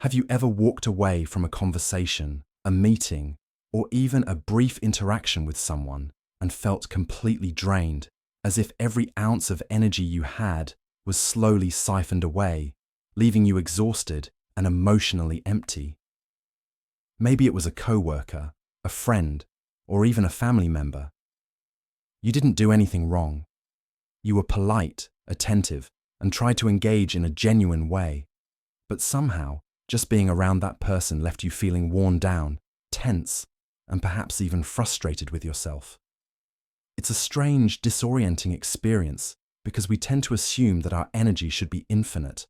Have you ever walked away from a conversation, a meeting, or even a brief interaction with someone and felt completely drained, as if every ounce of energy you had was slowly siphoned away, leaving you exhausted and emotionally empty? Maybe it was a coworker, a friend, or even a family member. You didn't do anything wrong. You were polite, attentive, and tried to engage in a genuine way. But somehow, just being around that person left you feeling worn down, tense, and perhaps even frustrated with yourself. It's a strange, disorienting experience because we tend to assume that our energy should be infinite,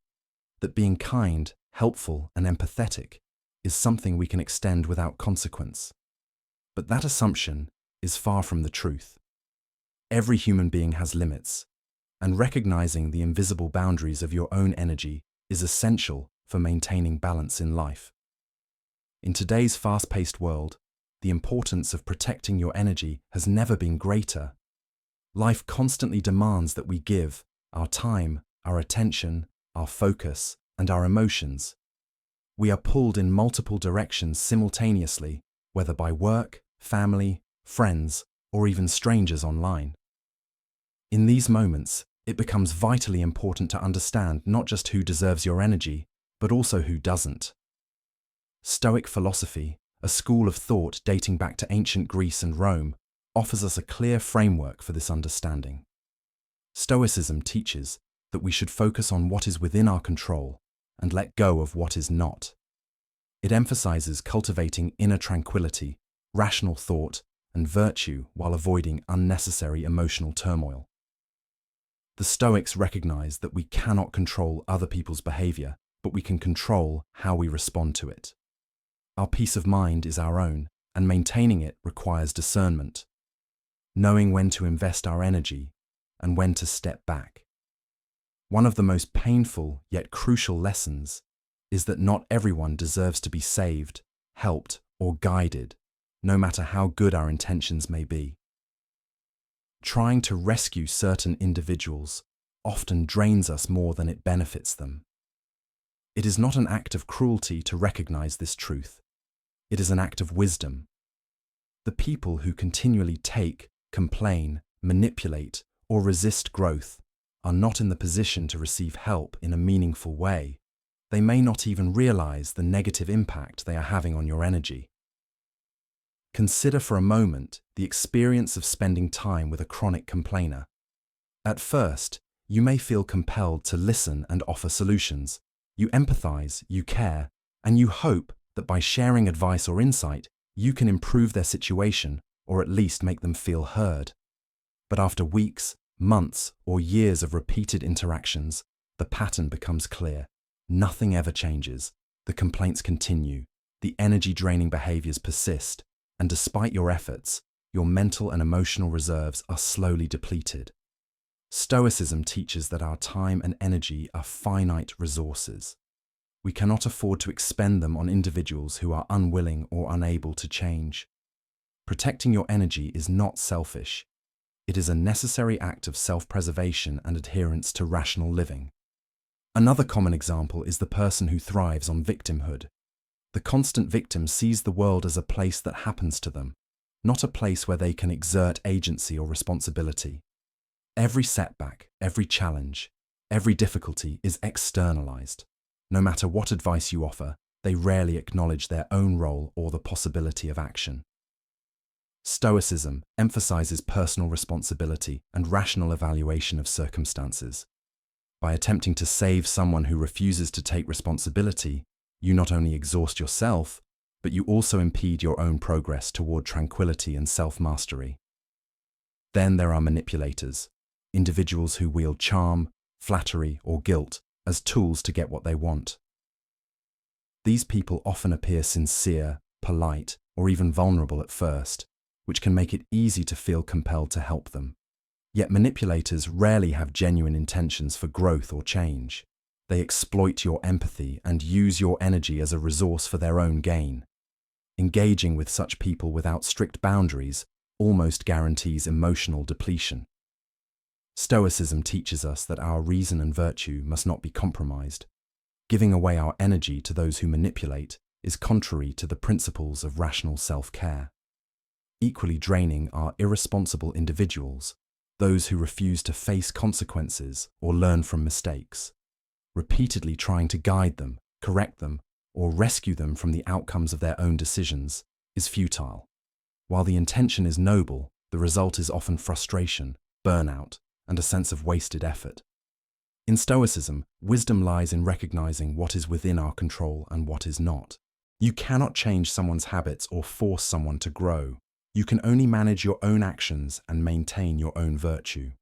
that being kind, helpful, and empathetic is something we can extend without consequence. But that assumption is far from the truth. Every human being has limits, and recognizing the invisible boundaries of your own energy is essential for maintaining balance in life. In today's fast-paced world, the importance of protecting your energy has never been greater. Life constantly demands that we give our time, our attention, our focus, and our emotions. We are pulled in multiple directions simultaneously, whether by work, family, friends, or even strangers online. In these moments, it becomes vitally important to understand not just who deserves your energy, but also who doesn't. Stoic philosophy, a school of thought dating back to ancient Greece and Rome, offers us a clear framework for this understanding. Stoicism teaches that we should focus on what is within our control and let go of what is not. It emphasizes cultivating inner tranquility, rational thought, and virtue while avoiding unnecessary emotional turmoil. The Stoics recognize that we cannot control other people's behavior, but we can control how we respond to it. Our peace of mind is our own, and maintaining it requires discernment, knowing when to invest our energy and when to step back. One of the most painful yet crucial lessons is that not everyone deserves to be saved, helped, or guided, no matter how good our intentions may be. Trying to rescue certain individuals often drains us more than it benefits them. It is not an act of cruelty to recognize this truth. It is an act of wisdom. The people who continually take, complain, manipulate, or resist growth are not in the position to receive help in a meaningful way. They may not even realize the negative impact they are having on your energy. Consider for a moment the experience of spending time with a chronic complainer. At first, you may feel compelled to listen and offer solutions. You empathize, you care, and you hope that by sharing advice or insight, you can improve their situation or at least make them feel heard. But after weeks, months, or years of repeated interactions, the pattern becomes clear. Nothing ever changes. The complaints continue. The energy-draining behaviors persist. And despite your efforts, your mental and emotional reserves are slowly depleted. Stoicism teaches that our time and energy are finite resources. We cannot afford to expend them on individuals who are unwilling or unable to change. Protecting your energy is not selfish. It is a necessary act of self-preservation and adherence to rational living. Another common example is the person who thrives on victimhood. The constant victim sees the world as a place that happens to them, not a place where they can exert agency or responsibility. Every setback, every challenge, every difficulty is externalized. No matter what advice you offer, they rarely acknowledge their own role or the possibility of action. Stoicism emphasizes personal responsibility and rational evaluation of circumstances. By attempting to save someone who refuses to take responsibility, you not only exhaust yourself, but you also impede your own progress toward tranquility and self-mastery. Then there are manipulators, individuals who wield charm, flattery, or guilt as tools to get what they want. These people often appear sincere, polite, or even vulnerable at first, which can make it easy to feel compelled to help them. Yet manipulators rarely have genuine intentions for growth or change. They exploit your empathy and use your energy as a resource for their own gain. Engaging with such people without strict boundaries almost guarantees emotional depletion. Stoicism teaches us that our reason and virtue must not be compromised. Giving away our energy to those who manipulate is contrary to the principles of rational self-care. Equally draining are irresponsible individuals, those who refuse to face consequences or learn from mistakes. Repeatedly trying to guide them, correct them, or rescue them from the outcomes of their own decisions is futile. While the intention is noble, the result is often frustration, burnout, and a sense of wasted effort. In Stoicism, wisdom lies in recognizing what is within our control and what is not. You cannot change someone's habits or force someone to grow. You can only manage your own actions and maintain your own virtue.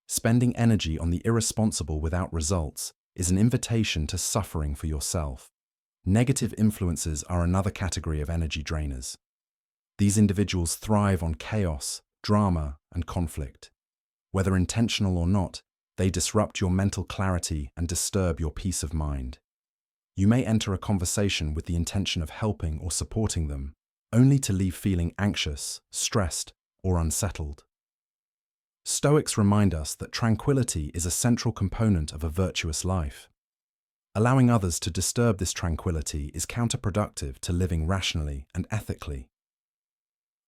Spending energy on the irresponsible without results is an invitation to suffering for yourself. Negative influences are another category of energy drainers. These individuals thrive on chaos, drama, and conflict. Whether intentional or not, they disrupt your mental clarity and disturb your peace of mind. You may enter a conversation with the intention of helping or supporting them, only to leave feeling anxious, stressed, or unsettled. Stoics remind us that tranquility is a central component of a virtuous life. Allowing others to disturb this tranquility is counterproductive to living rationally and ethically.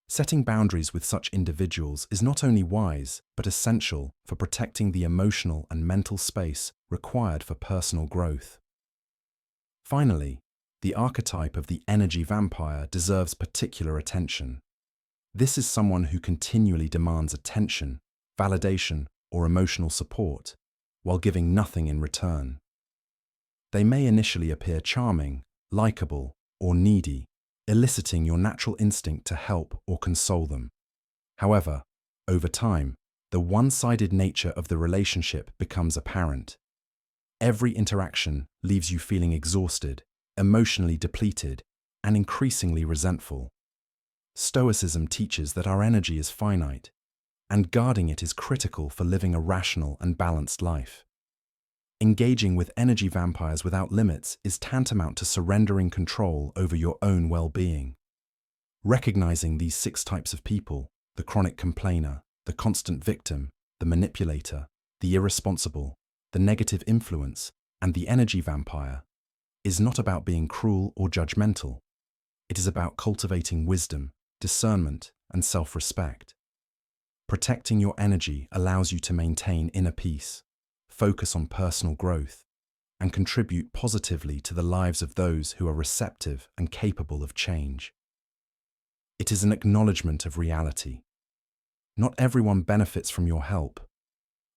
Setting boundaries with such individuals is not only wise, but essential for protecting the emotional and mental space required for personal growth. Finally, the archetype of the energy vampire deserves particular attention. This is someone who continually demands attention, validation, or emotional support, while giving nothing in return. They may initially appear charming, likable, or needy, eliciting your natural instinct to help or console them. However, over time, the one-sided nature of the relationship becomes apparent. Every interaction leaves you feeling exhausted, emotionally depleted, and increasingly resentful. Stoicism teaches that our energy is finite, and guarding it is critical for living a rational and balanced life. Engaging with energy vampires without limits is tantamount to surrendering control over your own well-being. Recognizing these 6 types of people, the chronic complainer, the constant victim, the manipulator, the irresponsible, the negative influence, and the energy vampire, is not about being cruel or judgmental. It is about cultivating wisdom, discernment, and self-respect. Protecting your energy allows you to maintain inner peace, focus on personal growth, and contribute positively to the lives of those who are receptive and capable of change. It is an acknowledgement of reality. Not everyone benefits from your help,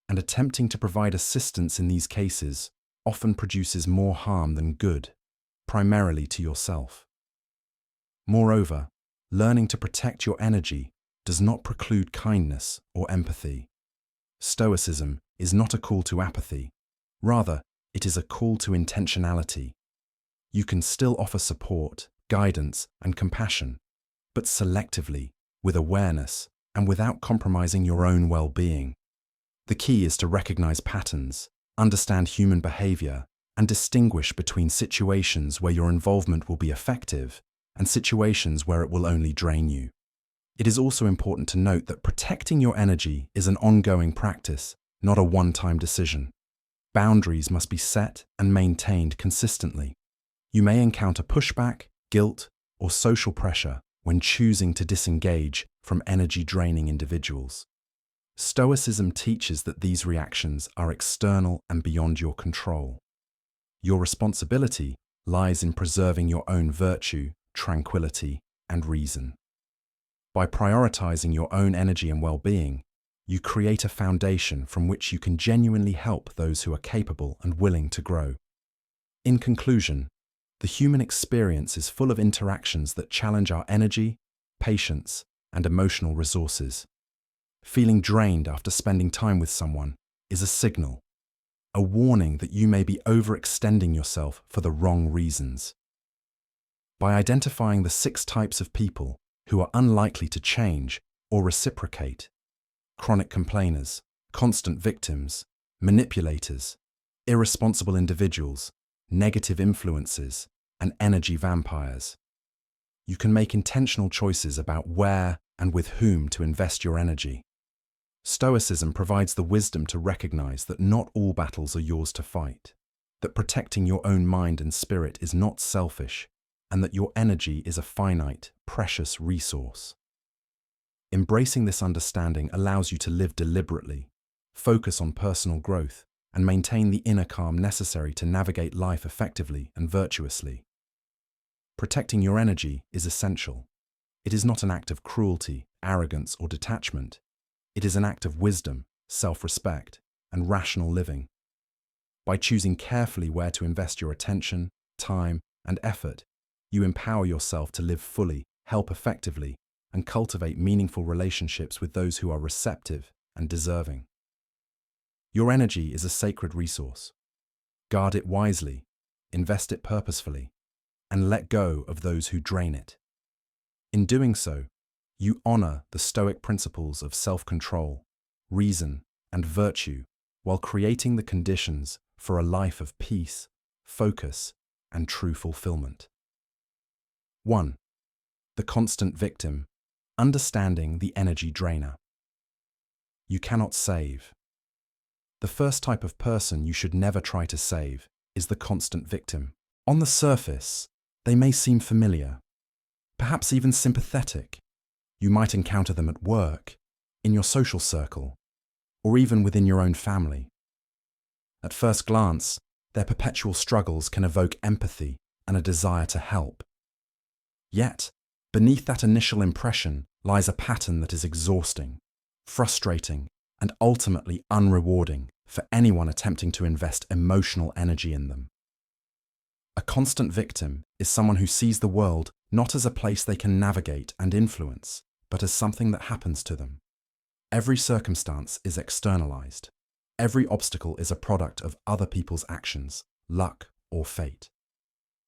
and attempting to provide assistance in these cases often produces more harm than good, primarily to yourself. Moreover, learning to protect your energy does not preclude kindness or empathy. Stoicism is not a call to apathy. Rather, it is a call to intentionality. You can still offer support, guidance, and compassion, but selectively, with awareness, and without compromising your own well-being. The key is to recognize patterns, understand human behavior, and distinguish between situations where your involvement will be effective and situations where it will only drain you. It is also important to note that protecting your energy is an ongoing practice, not a one-time decision. Boundaries must be set and maintained consistently. You may encounter pushback, guilt, or social pressure when choosing to disengage from energy-draining individuals. Stoicism teaches that these reactions are external and beyond your control. Your responsibility lies in preserving your own virtue, tranquility, and reason. By prioritizing your own energy and well-being, you create a foundation from which you can genuinely help those who are capable and willing to grow. In conclusion, the human experience is full of interactions that challenge our energy, patience, and emotional resources. Feeling drained after spending time with someone is a signal, a warning that you may be overextending yourself for the wrong reasons. By identifying the 6 types of people who are unlikely to change or reciprocate, chronic complainers, constant victims, manipulators, irresponsible individuals, negative influences, and energy vampires, you can make intentional choices about where and with whom to invest your energy. Stoicism provides the wisdom to recognize that not all battles are yours to fight. that protecting your own mind and spirit is not selfish, and that your energy is a finite, precious resource. Embracing this understanding allows you to live deliberately, focus on personal growth, and maintain the inner calm necessary to navigate life effectively and virtuously. Protecting your energy is essential. It is not an act of cruelty, arrogance, or detachment. It is an act of wisdom, self-respect, and rational living. By choosing carefully where to invest your attention, time, and effort, you empower yourself to live fully, help effectively, and cultivate meaningful relationships with those who are receptive and deserving. Your energy is a sacred resource. Guard it wisely, invest it purposefully, and let go of those who drain it. In doing so, you honor the Stoic principles of self-control, reason, and virtue while creating the conditions for a life of peace, focus, and true fulfillment. 1. The constant victim, understanding the energy drainer. You cannot save. The first type of person you should never try to save is the constant victim. On the surface, they may seem familiar, perhaps even sympathetic. You might encounter them at work, in your social circle, or even within your own family. At first glance, their perpetual struggles can evoke empathy and a desire to help. Yet, beneath that initial impression lies a pattern that is exhausting, frustrating, and ultimately unrewarding for anyone attempting to invest emotional energy in them. A constant victim is someone who sees the world not as a place they can navigate and influence, but as something that happens to them. Every circumstance is externalized. Every obstacle is a product of other people's actions, luck, or fate.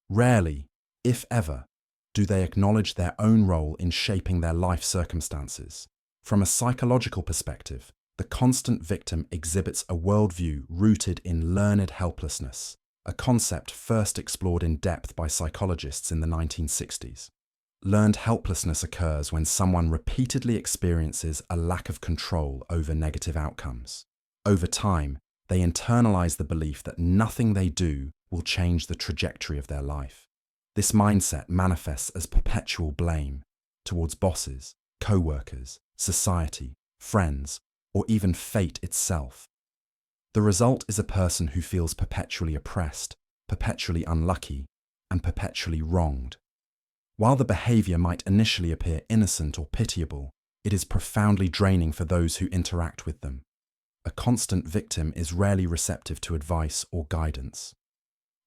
Rarely, if ever, do they acknowledge their own role in shaping their life circumstances. From a psychological perspective, the constant victim exhibits a worldview rooted in learned helplessness, a concept first explored in depth by psychologists in the 1960s. Learned helplessness occurs when someone repeatedly experiences a lack of control over negative outcomes. Over time, they internalize the belief that nothing they do will change the trajectory of their life. This mindset manifests as perpetual blame towards bosses, co-workers, society, friends, or even fate itself. The result is a person who feels perpetually oppressed, perpetually unlucky, and perpetually wronged. While the behavior might initially appear innocent or pitiable, it is profoundly draining for those who interact with them. A constant victim is rarely receptive to advice or guidance.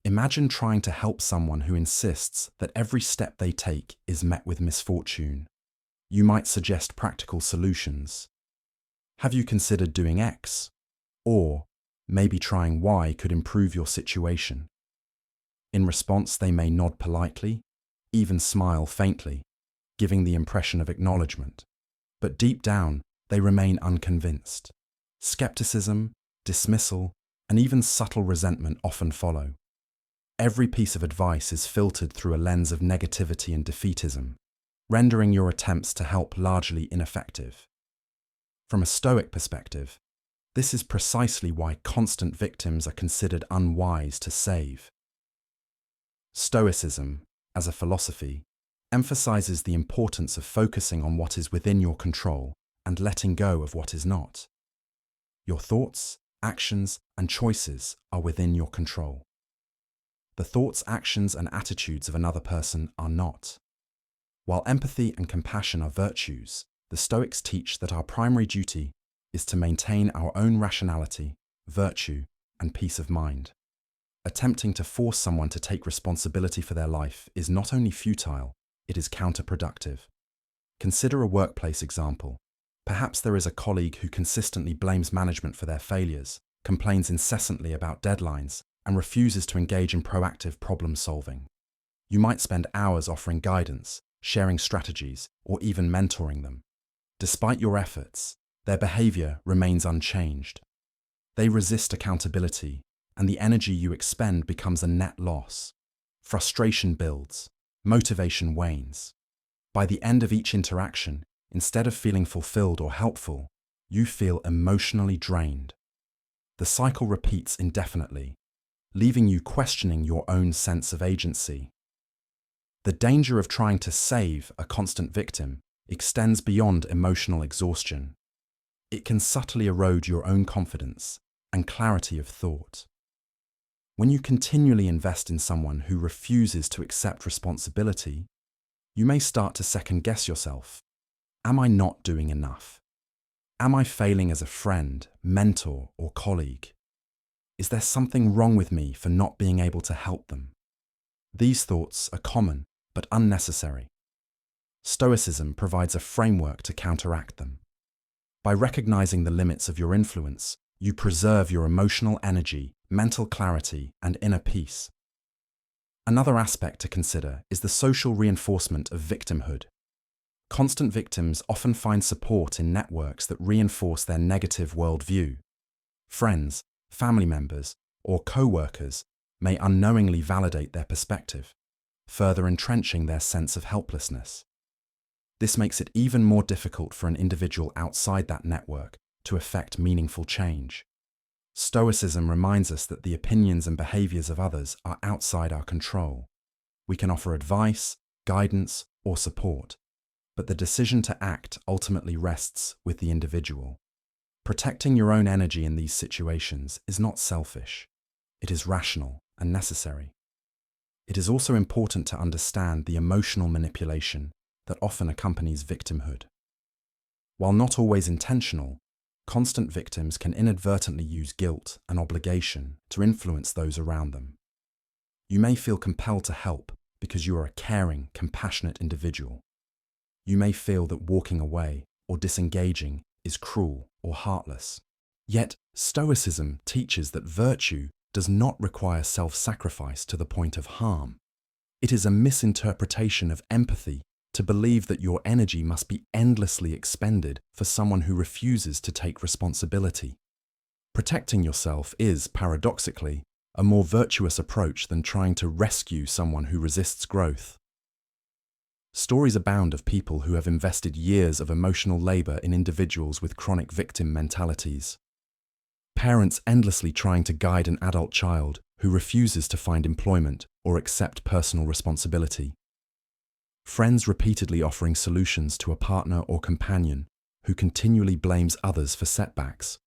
Imagine trying to help someone who insists that every step they take is met with misfortune. You might suggest practical solutions. Have you considered doing X? Or maybe trying Y could improve your situation. In response, they may nod politely, even smile faintly, giving the impression of acknowledgement. But deep down, they remain unconvinced. Skepticism, dismissal, and even subtle resentment often follow. Every piece of advice is filtered through a lens of negativity and defeatism, rendering your attempts to help largely ineffective. From a Stoic perspective, this is precisely why constant victims are considered unwise to save. Stoicism, as a philosophy, emphasizes the importance of focusing on what is within your control and letting go of what is not. Your thoughts, actions, and choices are within your control. The thoughts, actions, and attitudes of another person are not. While empathy and compassion are virtues, the Stoics teach that our primary duty is to maintain our own rationality, virtue, and peace of mind. Attempting to force someone to take responsibility for their life is not only futile, it is counterproductive. Consider a workplace example. Perhaps there is a colleague who consistently blames management for their failures, complains incessantly about deadlines, and refuses to engage in proactive problem solving. You might spend hours offering guidance, sharing strategies, or even mentoring them. Despite your efforts, their behavior remains unchanged. They resist accountability, and the energy you expend becomes a net loss. Frustration builds, motivation wanes. By the end of each interaction, instead of feeling fulfilled or helpful, you feel emotionally drained. The cycle repeats indefinitely. leaving you questioning your own sense of agency. The danger of trying to save a constant victim extends beyond emotional exhaustion. It can subtly erode your own confidence and clarity of thought. When you continually invest in someone who refuses to accept responsibility, you may start to second-guess yourself. Am I not doing enough? Am I failing as a friend, mentor, or colleague? Is there something wrong with me for not being able to help them? These thoughts are common but unnecessary. Stoicism provides a framework to counteract them. By recognizing the limits of your influence, you preserve your emotional energy, mental clarity, and inner peace. Another aspect to consider is the social reinforcement of victimhood. Constant victims often find support in networks that reinforce their negative worldview. Friends, family members, or co-workers may unknowingly validate their perspective, further entrenching their sense of helplessness. This makes it even more difficult for an individual outside that network to effect meaningful change. Stoicism reminds us that the opinions and behaviors of others are outside our control. We can offer advice, guidance, or support, but the decision to act ultimately rests with the individual. Protecting your own energy in these situations is not selfish. It is rational and necessary. It is also important to understand the emotional manipulation that often accompanies victimhood. While not always intentional, constant victims can inadvertently use guilt and obligation to influence those around them. You may feel compelled to help because you are a caring, compassionate individual. You may feel that walking away or disengaging is cruel or heartless. Yet, Stoicism teaches that virtue does not require self-sacrifice to the point of harm. It is a misinterpretation of empathy to believe that your energy must be endlessly expended for someone who refuses to take responsibility. Protecting yourself is, paradoxically, a more virtuous approach than trying to rescue someone who resists growth. Stories abound of people who have invested years of emotional labor in individuals with chronic victim mentalities. Parents endlessly trying to guide an adult child who refuses to find employment or accept personal responsibility. Friends repeatedly offering solutions to a partner or companion who continually blames others for setbacks.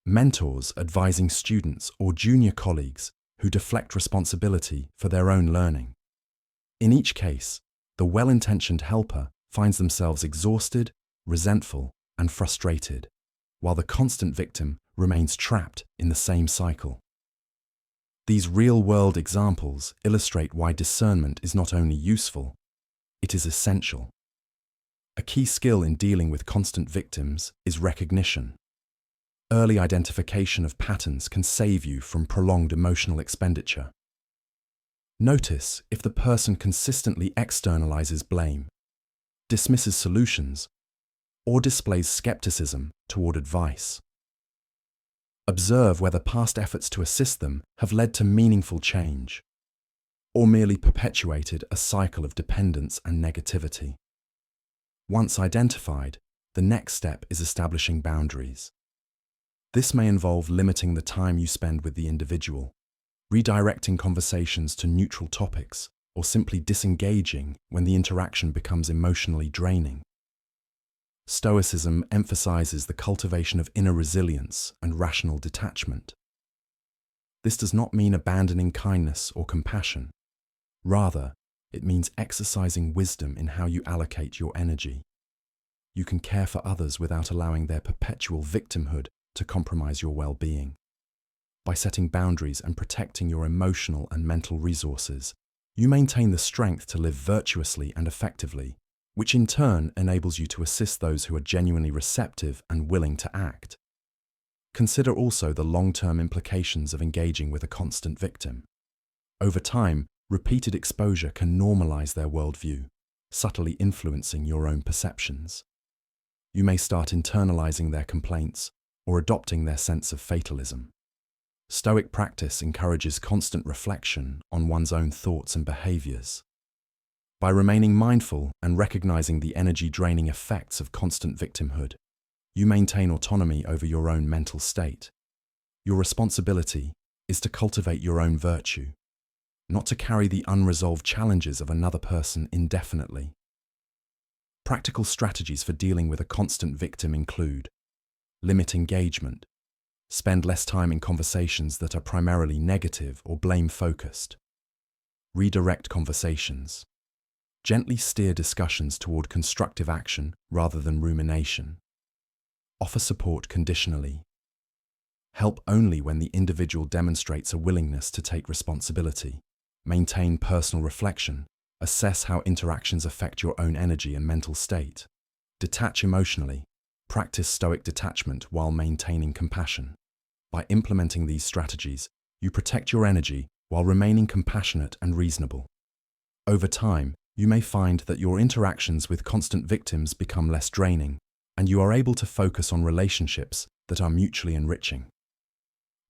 Mentors advising students or junior colleagues who deflect responsibility for their own learning. In each case, the well-intentioned helper finds themselves exhausted, resentful, and frustrated, while the constant victim remains trapped in the same cycle. These real-world examples illustrate why discernment is not only useful, it is essential. A key skill in dealing with constant victims is recognition. Early identification of patterns can save you from prolonged emotional expenditure. Notice if the person consistently externalizes blame, dismisses solutions, or displays skepticism toward advice. Observe whether past efforts to assist them have led to meaningful change, or merely perpetuated a cycle of dependence and negativity. Once identified, the next step is establishing boundaries. This may involve limiting the time you spend with the individual, redirecting conversations to neutral topics, or simply disengaging when the interaction becomes emotionally draining. Stoicism emphasizes the cultivation of inner resilience and rational detachment. This does not mean abandoning kindness or compassion. Rather, it means exercising wisdom in how you allocate your energy. You can care for others without allowing their perpetual victimhood to compromise your well-being. By setting boundaries and protecting your emotional and mental resources, you maintain the strength to live virtuously and effectively, which in turn enables you to assist those who are genuinely receptive and willing to act. Consider also the long-term implications of engaging with a constant victim. Over time, repeated exposure can normalize their worldview, subtly influencing your own perceptions. You may start internalizing their complaints or adopting their sense of fatalism. Stoic practice encourages constant reflection on one's own thoughts and behaviors. By remaining mindful and recognizing the energy-draining effects of constant victimhood, you maintain autonomy over your own mental state. Your responsibility is to cultivate your own virtue, not to carry the unresolved challenges of another person indefinitely. Practical strategies for dealing with a constant victim include: limit engagement, spend less time in conversations that are primarily negative or blame-focused, redirect conversations, gently steer discussions toward constructive action rather than rumination, offer support conditionally, help only when the individual demonstrates a willingness to take responsibility, maintain personal reflection, assess how interactions affect your own energy and mental state, detach emotionally, practice Stoic detachment while maintaining compassion. By implementing these strategies, you protect your energy while remaining compassionate and reasonable. Over time, you may find that your interactions with constant victims become less draining, and you are able to focus on relationships that are mutually enriching.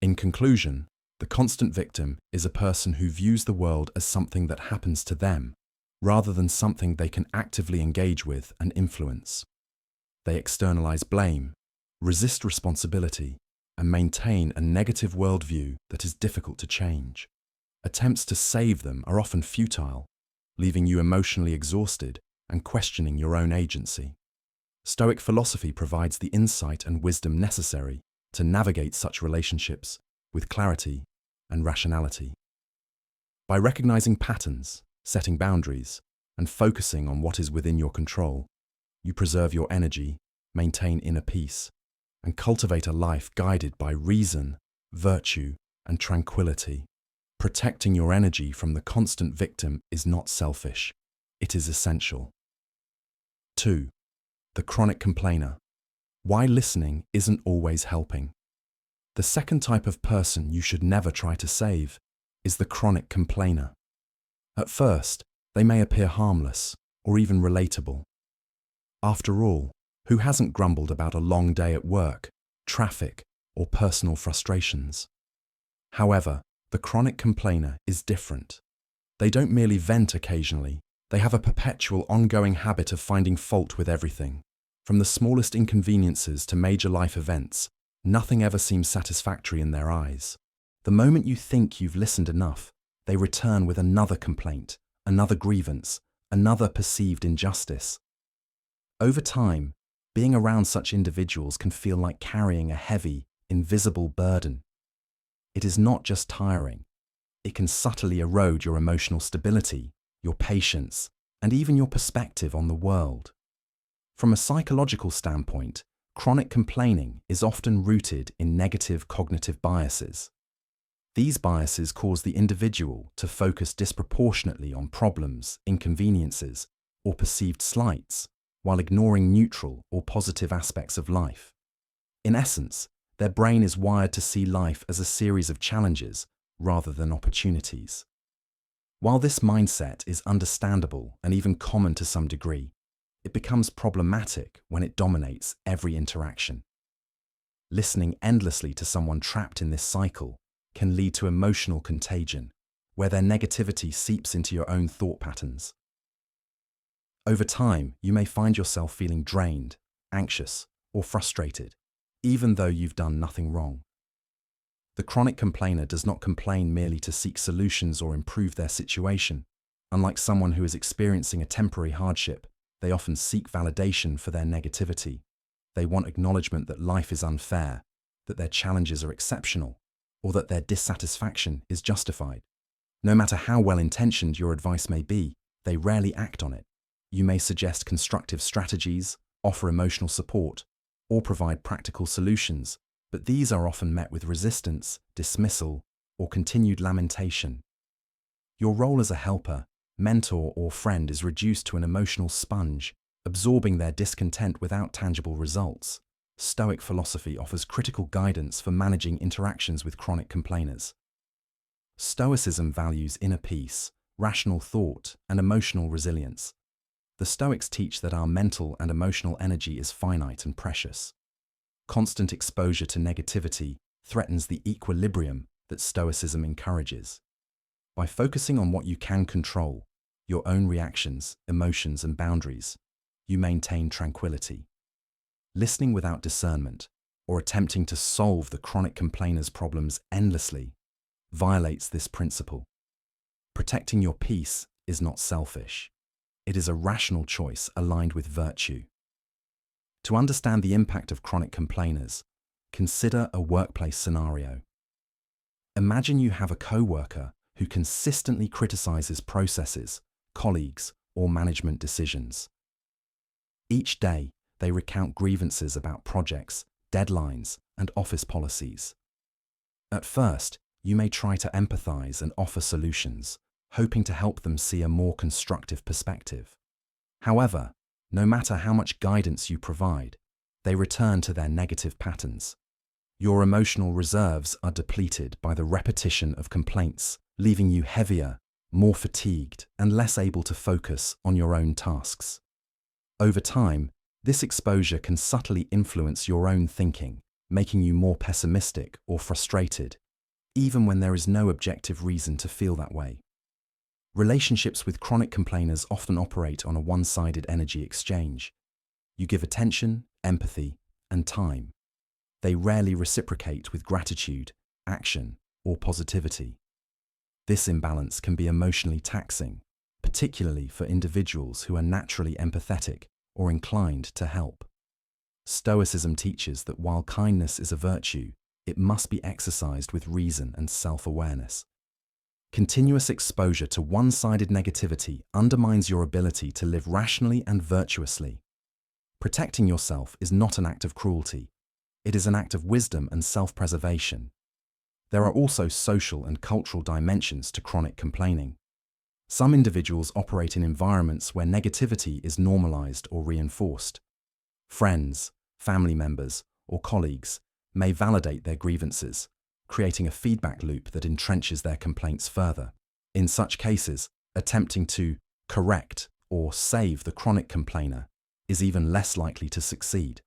In conclusion, the constant victim is a person who views the world as something that happens to them, rather than something they can actively engage with and influence. They externalize blame, resist responsibility, and maintain a negative worldview that is difficult to change. Attempts to save them are often futile, leaving you emotionally exhausted and questioning your own agency. Stoic philosophy provides the insight and wisdom necessary to navigate such relationships with clarity and rationality. By recognizing patterns, setting boundaries, and focusing on what is within your control, you preserve your energy, maintain inner peace, and cultivate a life guided by reason, virtue, and tranquility. Protecting your energy from the constant victim is not selfish, it is essential. 2. The chronic complainer. Why listening isn't always helping. The second type of person you should never try to save is the chronic complainer. At first, they may appear harmless or even relatable. After all, who hasn't grumbled about a long day at work, traffic, or personal frustrations? However, the chronic complainer is different. They don't merely vent occasionally, they have a perpetual ongoing habit of finding fault with everything. From the smallest inconveniences to major life events, nothing ever seems satisfactory in their eyes. The moment you think you've listened enough, they return with another complaint, another grievance, another perceived injustice. Over time, being around such individuals can feel like carrying a heavy, invisible burden. It is not just tiring. It can subtly erode your emotional stability, your patience, and even your perspective on the world. From a psychological standpoint, chronic complaining is often rooted in negative cognitive biases. These biases cause the individual to focus disproportionately on problems, inconveniences, or perceived slights, while ignoring neutral or positive aspects of life. In essence, their brain is wired to see life as a series of challenges rather than opportunities. While this mindset is understandable and even common to some degree, it becomes problematic when it dominates every interaction. Listening endlessly to someone trapped in this cycle can lead to emotional contagion, where their negativity seeps into your own thought patterns. Over time, you may find yourself feeling drained, anxious, or frustrated, even though you've done nothing wrong. The chronic complainer does not complain merely to seek solutions or improve their situation. Unlike someone who is experiencing a temporary hardship, they often seek validation for their negativity. They want acknowledgement that life is unfair, that their challenges are exceptional, or that their dissatisfaction is justified. No matter how well-intentioned your advice may be, they rarely act on it. You may suggest constructive strategies, offer emotional support, or provide practical solutions, but these are often met with resistance, dismissal, or continued lamentation. Your role as a helper, mentor, or friend is reduced to an emotional sponge, absorbing their discontent without tangible results. Stoic philosophy offers critical guidance for managing interactions with chronic complainers. Stoicism values inner peace, rational thought, and emotional resilience. The Stoics teach that our mental and emotional energy is finite and precious. Constant exposure to negativity threatens the equilibrium that Stoicism encourages. By focusing on what you can control, your own reactions, emotions, and boundaries, you maintain tranquility. Listening without discernment, or attempting to solve the chronic complainer's problems endlessly, violates this principle. Protecting your peace is not selfish. It is a rational choice aligned with virtue. To understand the impact of chronic complainers, consider a workplace scenario. Imagine you have a coworker who consistently criticizes processes, colleagues, or management decisions. Each day, they recount grievances about projects, deadlines, and office policies. At first, you may try to empathize and offer solutions, hoping to help them see a more constructive perspective. However, no matter how much guidance you provide, they return to their negative patterns. Your emotional reserves are depleted by the repetition of complaints, leaving you heavier, more fatigued, and less able to focus on your own tasks. Over time, this exposure can subtly influence your own thinking, making you more pessimistic or frustrated, even when there is no objective reason to feel that way. Relationships with chronic complainers often operate on a one-sided energy exchange. You give attention, empathy, and time. They rarely reciprocate with gratitude, action, or positivity. This imbalance can be emotionally taxing, particularly for individuals who are naturally empathetic or inclined to help. Stoicism teaches that while kindness is a virtue, it must be exercised with reason and self-awareness. Continuous exposure to one-sided negativity undermines your ability to live rationally and virtuously. Protecting yourself is not an act of cruelty. It is an act of wisdom and self-preservation. There are also social and cultural dimensions to chronic complaining. Some individuals operate in environments where negativity is normalized or reinforced. Friends, family members, or colleagues may validate their grievances, creating a feedback loop that entrenches their complaints further. In such cases, attempting to correct or save the chronic complainer is even less likely to succeed.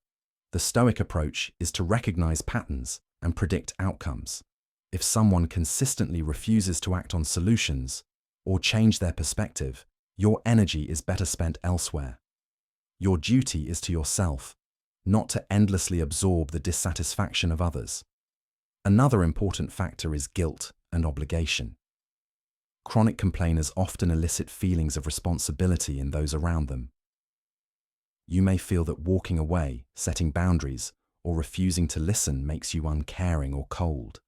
The Stoic approach is to recognize patterns and predict outcomes. If someone consistently refuses to act on solutions or change their perspective, your energy is better spent elsewhere. Your duty is to yourself, not to endlessly absorb the dissatisfaction of others. Another important factor is guilt and obligation. Chronic complainers often elicit feelings of responsibility in those around them. You may feel that walking away, setting boundaries, or refusing to listen makes you uncaring or cold.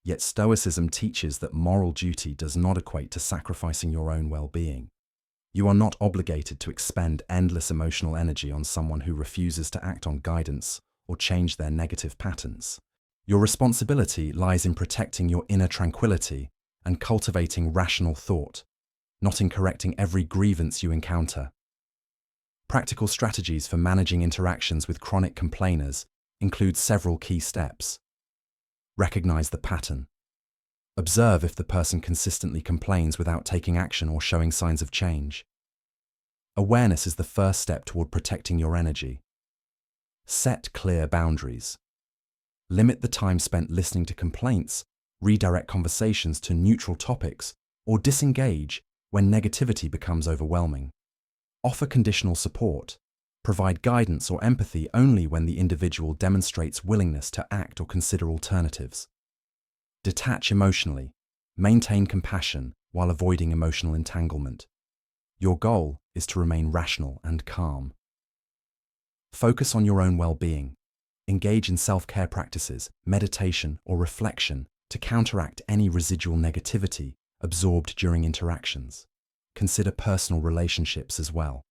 Yet Stoicism teaches that moral duty does not equate to sacrificing your own well-being. You are not obligated to expend endless emotional energy on someone who refuses to act on guidance or change their negative patterns. Your responsibility lies in protecting your inner tranquility and cultivating rational thought, not in correcting every grievance you encounter. Practical strategies for managing interactions with chronic complainers include several key steps. Recognize the pattern. Observe if the person consistently complains without taking action or showing signs of change. Awareness is the first step toward protecting your energy. Set clear boundaries. Limit the time spent listening to complaints, redirect conversations to neutral topics, or disengage when negativity becomes overwhelming. Offer conditional support. Provide guidance or empathy only when the individual demonstrates willingness to act or consider alternatives. Detach emotionally. Maintain compassion while avoiding emotional entanglement. Your goal is to remain rational and calm. Focus on your own well-being. Engage in self-care practices, meditation, or reflection to counteract any residual negativity absorbed during interactions. Consider personal relationships as well.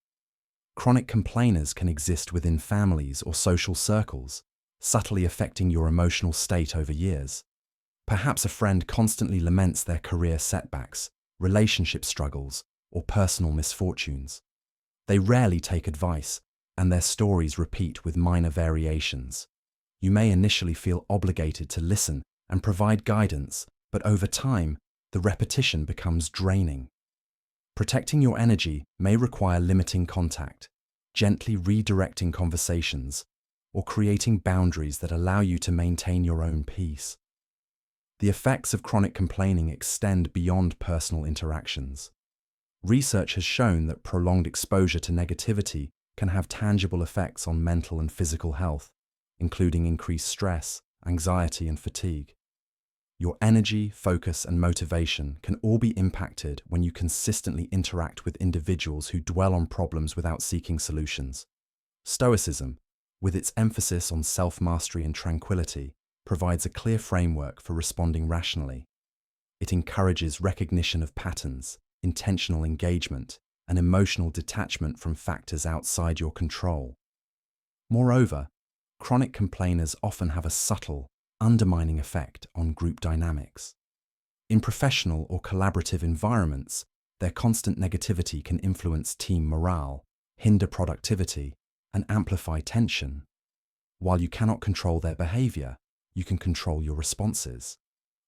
Chronic complainers can exist within families or social circles, subtly affecting your emotional state over years. Perhaps a friend constantly laments their career setbacks, relationship struggles, or personal misfortunes. They rarely take advice, and their stories repeat with minor variations. You may initially feel obligated to listen and provide guidance, but over time, the repetition becomes draining. Protecting your energy may require limiting contact, gently redirecting conversations, or creating boundaries that allow you to maintain your own peace. The effects of chronic complaining extend beyond personal interactions. Research has shown that prolonged exposure to negativity can have tangible effects on mental and physical health, including increased stress, anxiety, and fatigue. Your energy, focus, and motivation can all be impacted when you consistently interact with individuals who dwell on problems without seeking solutions. Stoicism, with its emphasis on self-mastery and tranquility, provides a clear framework for responding rationally. It encourages recognition of patterns, intentional engagement, and emotional detachment from factors outside your control. Moreover, chronic complainers often have a subtle, undermining effect on group dynamics. In professional or collaborative environments, their constant negativity can influence team morale, hinder productivity, and amplify tension. While you cannot control their behavior, you can control your responses.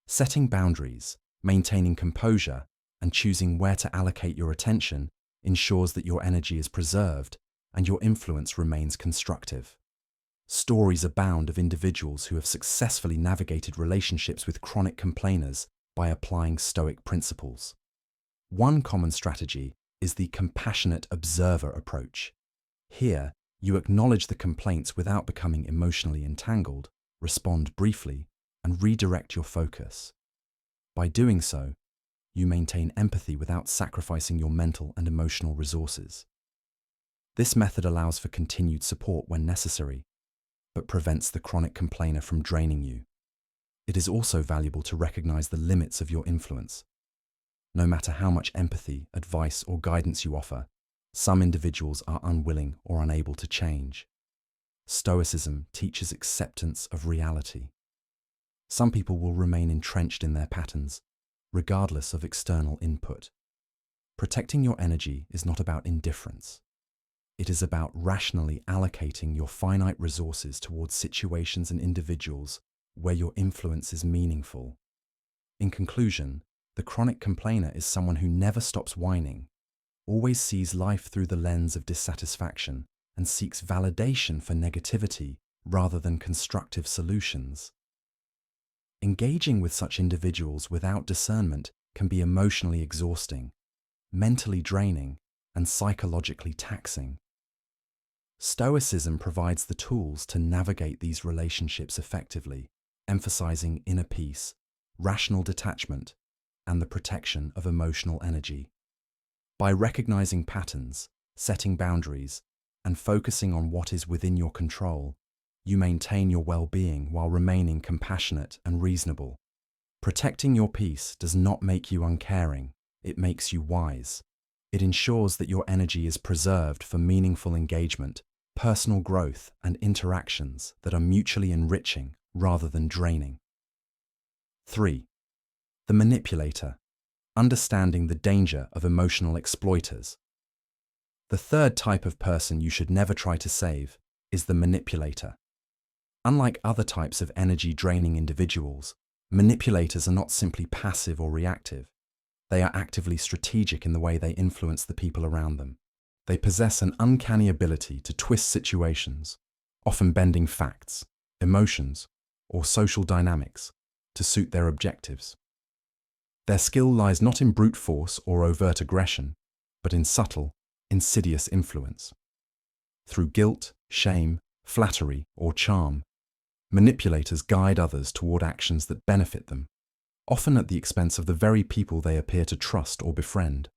Setting boundaries, maintaining composure, and choosing where to allocate your attention ensures that your energy is preserved and your influence remains constructive. Stories abound of individuals who have successfully navigated relationships with chronic complainers by applying Stoic principles. One common strategy is the compassionate observer approach. Here, you acknowledge the complaints without becoming emotionally entangled, respond briefly, and redirect your focus. By doing so, you maintain empathy without sacrificing your mental and emotional resources. This method allows for continued support when necessary, but prevents the chronic complainer from draining you. It is also valuable to recognize the limits of your influence. No matter how much empathy, advice, or guidance you offer, some individuals are unwilling or unable to change. Stoicism teaches acceptance of reality. Some people will remain entrenched in their patterns, regardless of external input. Protecting your energy is not about indifference. It is about rationally allocating your finite resources towards situations and individuals where your influence is meaningful. In conclusion, the chronic complainer is someone who never stops whining, always sees life through the lens of dissatisfaction, and seeks validation for negativity rather than constructive solutions. Engaging with such individuals without discernment can be emotionally exhausting, mentally draining, and psychologically taxing. Stoicism provides the tools to navigate these relationships effectively, emphasizing inner peace, rational detachment, and the protection of emotional energy. By recognizing patterns, setting boundaries, and focusing on what is within your control, you maintain your well-being while remaining compassionate and reasonable. Protecting your peace does not make you uncaring, it makes you wise. It ensures that your energy is preserved for meaningful engagement, personal growth, and interactions that are mutually enriching rather than draining. 3. The manipulator. Understanding the danger of emotional exploiters. The third type of person you should never try to save is the manipulator. Unlike other types of energy-draining individuals, manipulators are not simply passive or reactive. They are actively strategic in the way they influence the people around them. They possess an uncanny ability to twist situations, often bending facts, emotions, or social dynamics to suit their objectives. Their skill lies not in brute force or overt aggression, but in subtle, insidious influence. Through guilt, shame, flattery, or charm, manipulators guide others toward actions that benefit them, often at the expense of the very people they appear to trust or befriend.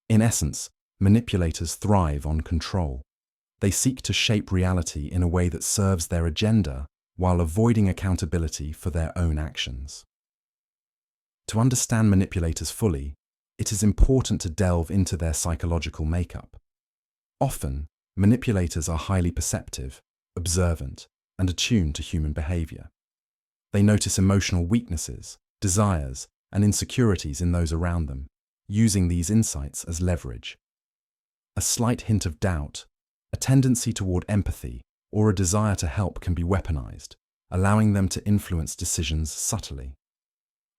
In essence, manipulators thrive on control. They seek to shape reality in a way that serves their agenda while avoiding accountability for their own actions. To understand manipulators fully, it is important to delve into their psychological makeup. Often, manipulators are highly perceptive, observant, and attuned to human behavior. They notice emotional weaknesses, desires, and insecurities in those around them, using these insights as leverage. A slight hint of doubt, a tendency toward empathy, or a desire to help can be weaponized, allowing them to influence decisions subtly.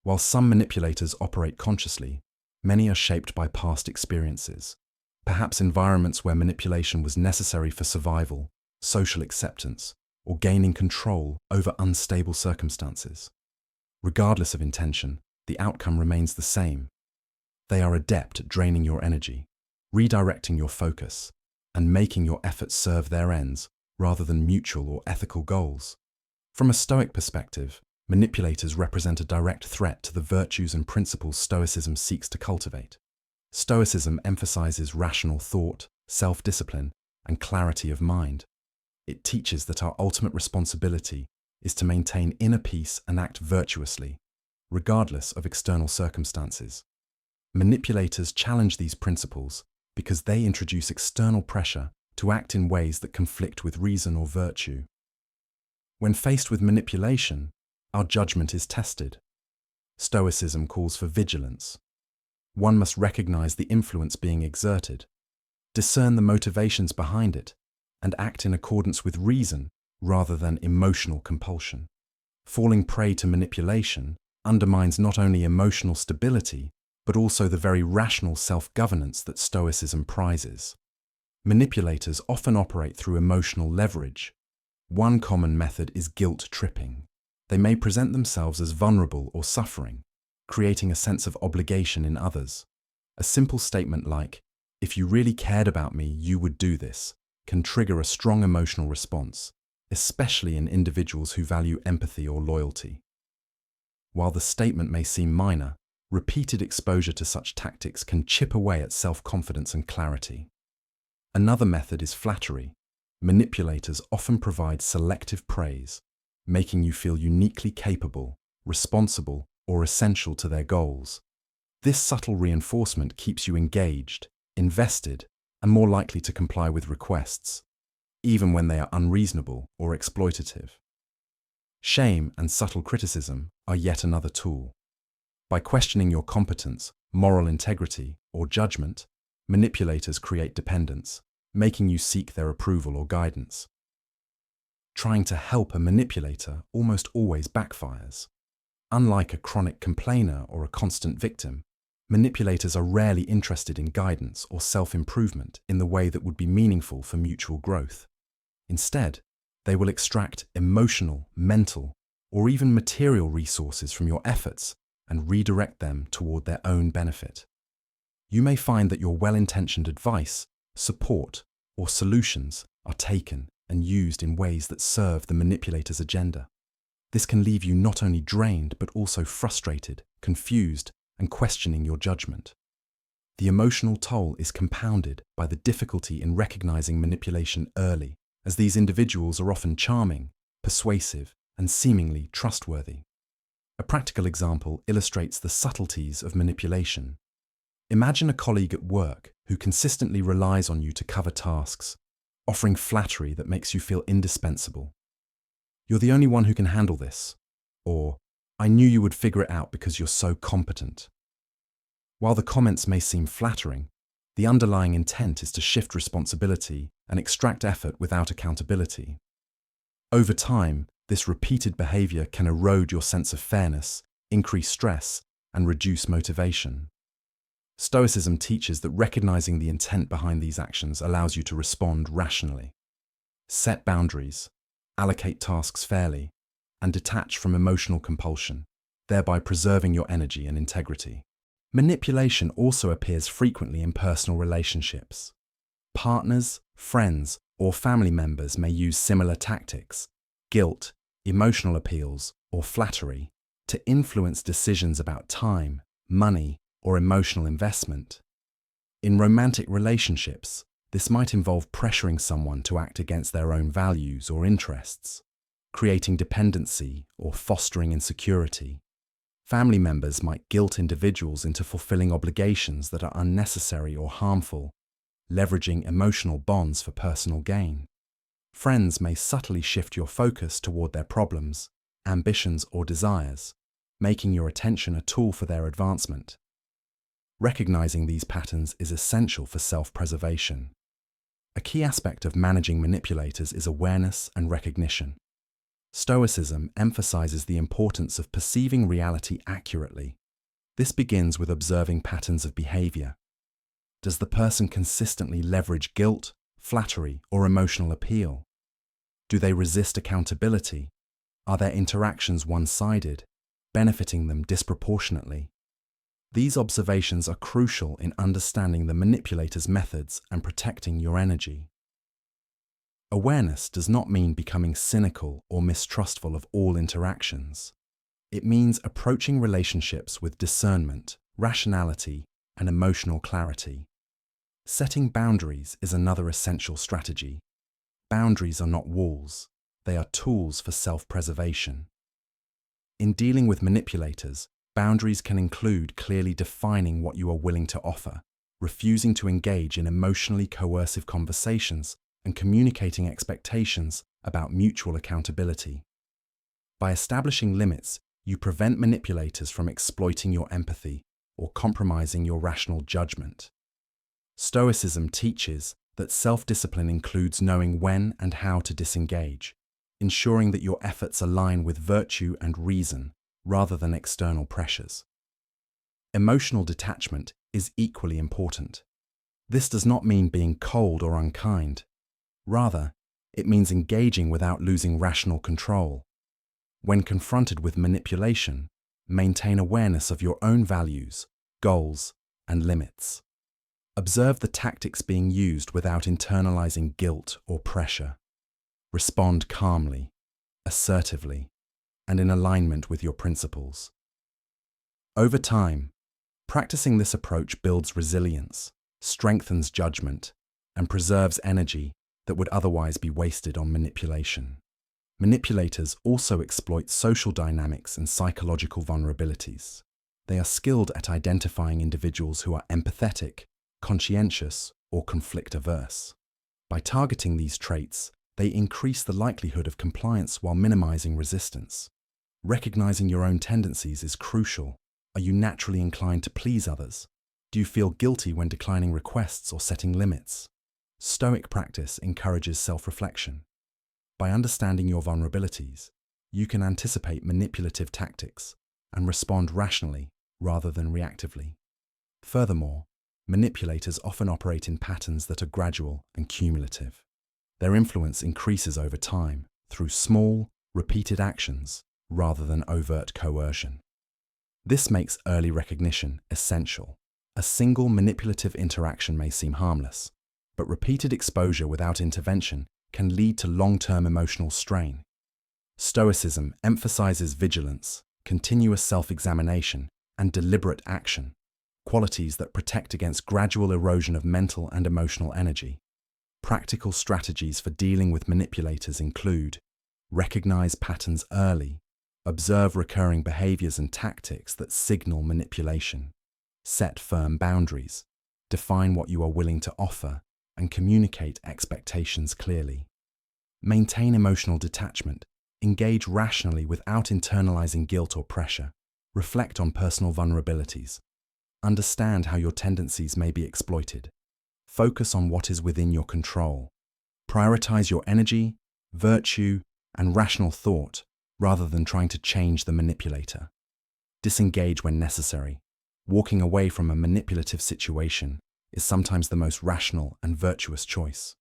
While some manipulators operate consciously, many are shaped by past experiences, perhaps environments where manipulation was necessary for survival, social acceptance, or gaining control over unstable circumstances. Regardless of intention, the outcome remains the same. They are adept at draining your energy, redirecting your focus, and making your efforts serve their ends rather than mutual or ethical goals. From a Stoic perspective, Manipulators represent a direct threat to the virtues and principles Stoicism seeks to cultivate. Stoicism emphasizes rational thought, self-discipline, and clarity of mind. It teaches that our ultimate responsibility is to maintain inner peace and act virtuously, regardless of external circumstances. Manipulators challenge these principles because they introduce external pressure to act in ways that conflict with reason or virtue. When faced with manipulation, our judgment is tested. Stoicism calls for vigilance. One must recognize the influence being exerted, discern the motivations behind it, and act in accordance with reason rather than emotional compulsion. Falling prey to manipulation undermines not only emotional stability, but also the very rational self-governance that Stoicism prizes. Manipulators often operate through emotional leverage. One common method is guilt tripping. They may present themselves as vulnerable or suffering, creating a sense of obligation in others. A simple statement like, "If you really cared about me, you would do this," can trigger a strong emotional response, especially in individuals who value empathy or loyalty. While the statement may seem minor, repeated exposure to such tactics can chip away at self-confidence and clarity. Another method is flattery. Manipulators often provide selective praise, making you feel uniquely capable, responsible, or essential to their goals. This subtle reinforcement keeps you engaged, invested, and more likely to comply with requests, even when they are unreasonable or exploitative. Shame and subtle criticism are yet another tool. By questioning your competence, moral integrity, or judgment, manipulators create dependence, making you seek their approval or guidance. Trying to help a manipulator almost always backfires. Unlike a chronic complainer or a constant victim, manipulators are rarely interested in guidance or self-improvement in the way that would be meaningful for mutual growth. Instead, they will extract emotional, mental, or even material resources from your efforts and redirect them toward their own benefit. You may find that your well-intentioned advice, support, or solutions are taken and used in ways that serve the manipulator's agenda. This can leave you not only drained but also frustrated, confused, and questioning your judgment. The emotional toll is compounded by the difficulty in recognizing manipulation early, as these individuals are often charming, persuasive, and seemingly trustworthy. A practical example illustrates the subtleties of manipulation. Imagine a colleague at work who consistently relies on you to cover tasks, offering flattery that makes you feel indispensable. "You're the only one who can handle this," or "I knew you would figure it out because you're so competent." While the comments may seem flattering, the underlying intent is to shift responsibility and extract effort without accountability. Over time, this repeated behavior can erode your sense of fairness, increase stress, and reduce motivation. Stoicism teaches that recognizing the intent behind these actions allows you to respond rationally. Set boundaries, allocate tasks fairly, and detach from emotional compulsion, thereby preserving your energy and integrity. Manipulation also appears frequently in personal relationships. Partners, friends, or family members may use similar tactics, guilt, emotional appeals, or flattery, to influence decisions about time, money, or emotional investment. In romantic relationships, this might involve pressuring someone to act against their own values or interests, creating dependency or fostering insecurity. Family members might guilt individuals into fulfilling obligations that are unnecessary or harmful, leveraging emotional bonds for personal gain. Friends may subtly shift your focus toward their problems, ambitions, or desires, making your attention a tool for their advancement. Recognizing these patterns is essential for self-preservation. A key aspect of managing manipulators is awareness and recognition. Stoicism emphasizes the importance of perceiving reality accurately. This begins with observing patterns of behavior. Does the person consistently leverage guilt, flattery, or emotional appeal? Do they resist accountability? Are their interactions one-sided, benefiting them disproportionately? These observations are crucial in understanding the manipulator's methods and protecting your energy. Awareness does not mean becoming cynical or mistrustful of all interactions. It means approaching relationships with discernment, rationality, and emotional clarity. Setting boundaries is another essential strategy. Boundaries are not walls, they are tools for self-preservation. In dealing with manipulators, boundaries can include clearly defining what you are willing to offer, refusing to engage in emotionally coercive conversations, and communicating expectations about mutual accountability. By establishing limits, you prevent manipulators from exploiting your empathy or compromising your rational judgment. Stoicism teaches that self-discipline includes knowing when and how to disengage, ensuring that your efforts align with virtue and reason rather than external pressures. Emotional detachment is equally important. This does not mean being cold or unkind. Rather, it means engaging without losing rational control. When confronted with manipulation, maintain awareness of your own values, goals, and limits. Observe the tactics being used without internalizing guilt or pressure. Respond calmly, assertively, and in alignment with your principles. Over time, practicing this approach builds resilience, strengthens judgment, and preserves energy that would otherwise be wasted on manipulation. Manipulators also exploit social dynamics and psychological vulnerabilities. They are skilled at identifying individuals who are empathetic, conscientious, or conflict-averse. By targeting these traits, they increase the likelihood of compliance while minimizing resistance. Recognizing your own tendencies is crucial. Are you naturally inclined to please others? Do you feel guilty when declining requests or setting limits? Stoic practice encourages self-reflection. By understanding your vulnerabilities, you can anticipate manipulative tactics and respond rationally rather than reactively. Furthermore, manipulators often operate in patterns that are gradual and cumulative. Their influence increases over time through small, repeated actions rather than overt coercion. This makes early recognition essential. A single manipulative interaction may seem harmless, but repeated exposure without intervention can lead to long-term emotional strain. Stoicism emphasizes vigilance, continuous self-examination, and deliberate action, qualities that protect against gradual erosion of mental and emotional energy. Practical strategies for dealing with manipulators include: recognize patterns early, observe recurring behaviors and tactics that signal manipulation, set firm boundaries, define what you are willing to offer, and communicate expectations clearly. Maintain emotional detachment, engage rationally without internalizing guilt or pressure, reflect on personal vulnerabilities, understand how your tendencies may be exploited, focus on what is within your control, prioritize your energy, virtue, and rational thought rather than trying to change the manipulator. Disengage when necessary. Walking away from a manipulative situation is sometimes the most rational and virtuous choice.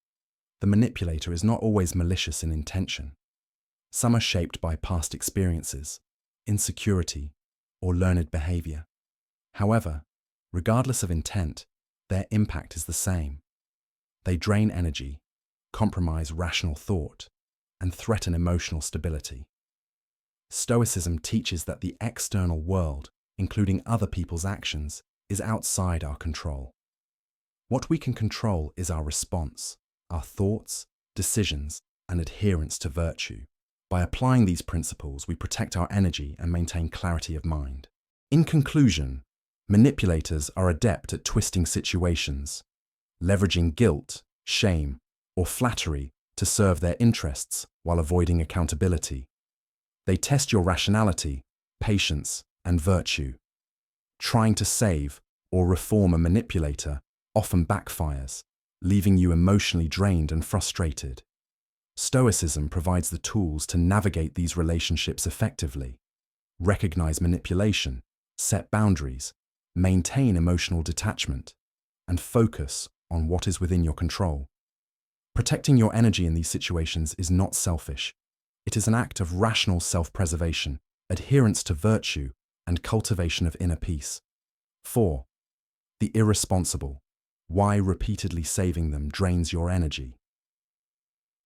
The manipulator is not always malicious in intention. Some are shaped by past experiences, insecurity, or learned behavior. However, regardless of intent, their impact is the same. They drain energy, compromise rational thought, and threaten emotional stability. Stoicism teaches that the external world, including other people's actions, is outside our control. What we can control is our response, our thoughts, decisions, and adherence to virtue. By applying these principles, we protect our energy and maintain clarity of mind. In conclusion, manipulators are adept at twisting situations, leveraging guilt, shame, or flattery to serve their interests while avoiding accountability. They test your rationality, patience, and virtue. Trying to save or reform a manipulator often backfires, leaving you emotionally drained and frustrated. Stoicism provides the tools to navigate these relationships effectively. Recognize manipulation, set boundaries, maintain emotional detachment, and focus on what is within your control. Protecting your energy in these situations is not selfish. It is an act of rational self-preservation, adherence to virtue, and cultivation of inner peace. 4. The irresponsible. Why repeatedly saving them drains your energy.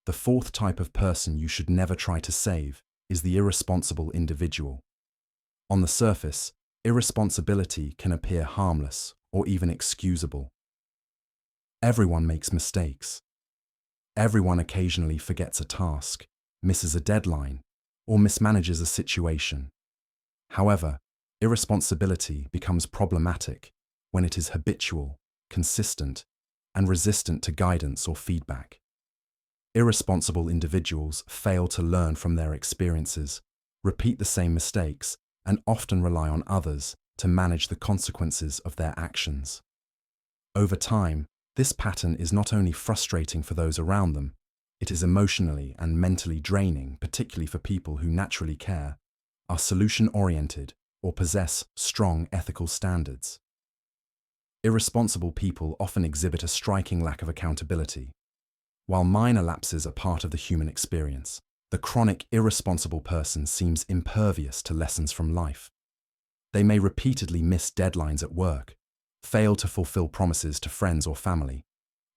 The fourth type of person you should never try to save is the irresponsible individual. On the surface, irresponsibility can appear harmless or even excusable. Everyone makes mistakes. Everyone occasionally forgets a task, misses a deadline, or mismanages a situation. However, irresponsibility becomes problematic when it is habitual, consistent, and resistant to guidance or feedback. Irresponsible individuals fail to learn from their experiences, repeat the same mistakes, and often rely on others to manage the consequences of their actions. Over time, this pattern is not only frustrating for those around them, it is emotionally and mentally draining, particularly for people who naturally care, are solution-oriented, or possess strong ethical standards. Irresponsible people often exhibit a striking lack of accountability. While minor lapses are part of the human experience, the chronic irresponsible person seems impervious to lessons from life. They may repeatedly miss deadlines at work, fail to fulfill promises to friends or family,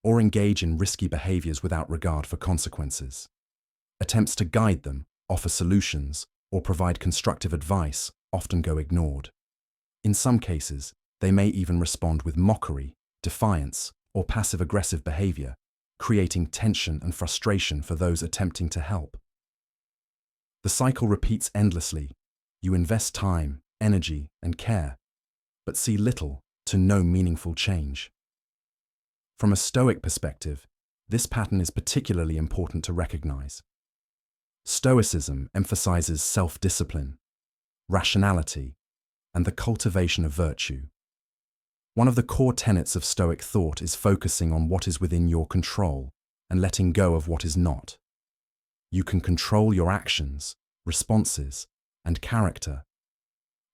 or engage in risky behaviors without regard for consequences. Attempts to guide them, offer solutions, or provide constructive advice often go ignored. In some cases, they may even respond with mockery, defiance, or passive-aggressive behavior, creating tension and frustration for those attempting to help. The cycle repeats endlessly. You invest time, energy, and care, but see little to no meaningful change. From a Stoic perspective, this pattern is particularly important to recognize. Stoicism emphasizes self-discipline, rationality, and the cultivation of virtue. One of the core tenets of Stoic thought is focusing on what is within your control and letting go of what is not. You can control your actions, responses, and character,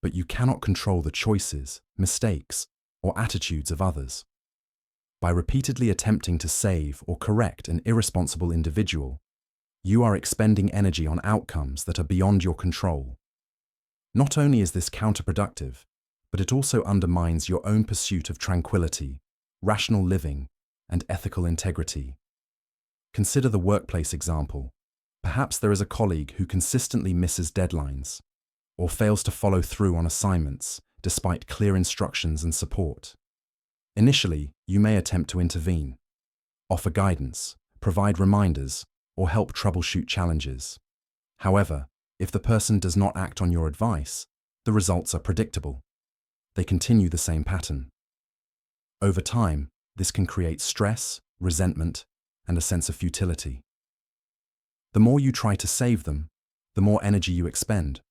but you cannot control the choices, mistakes, or attitudes of others. By repeatedly attempting to save or correct an irresponsible individual, you are expending energy on outcomes that are beyond your control. Not only is this counterproductive, but it also undermines your own pursuit of tranquility, rational living, and ethical integrity. Consider the workplace example. Perhaps there is a colleague who consistently misses deadlines, or fails to follow through on assignments despite clear instructions and support. Initially, you may attempt to intervene, offer guidance, provide reminders, or help troubleshoot challenges. However, if the person does not act on your advice, the results are predictable. They continue the same pattern. Over time, this can create stress, resentment, and a sense of futility. The more you try to save them, the more energy you expend,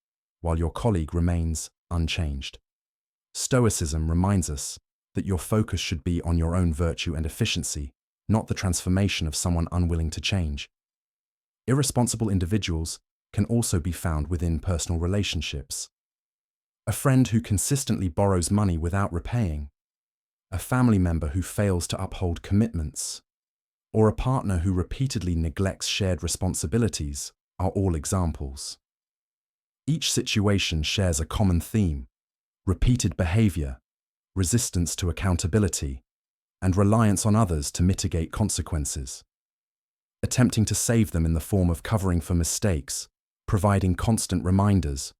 while your colleague remains unchanged. Stoicism reminds us that your focus should be on your own virtue and efficiency, not the transformation of someone unwilling to change. Irresponsible individuals can also be found within personal relationships. A friend who consistently borrows money without repaying, a family member who fails to uphold commitments, or a partner who repeatedly neglects shared responsibilities are all examples. Each situation shares a common theme: repeated behavior, resistance to accountability, and reliance on others to mitigate consequences. Attempting to save them in the form of covering for mistakes, providing constant reminders,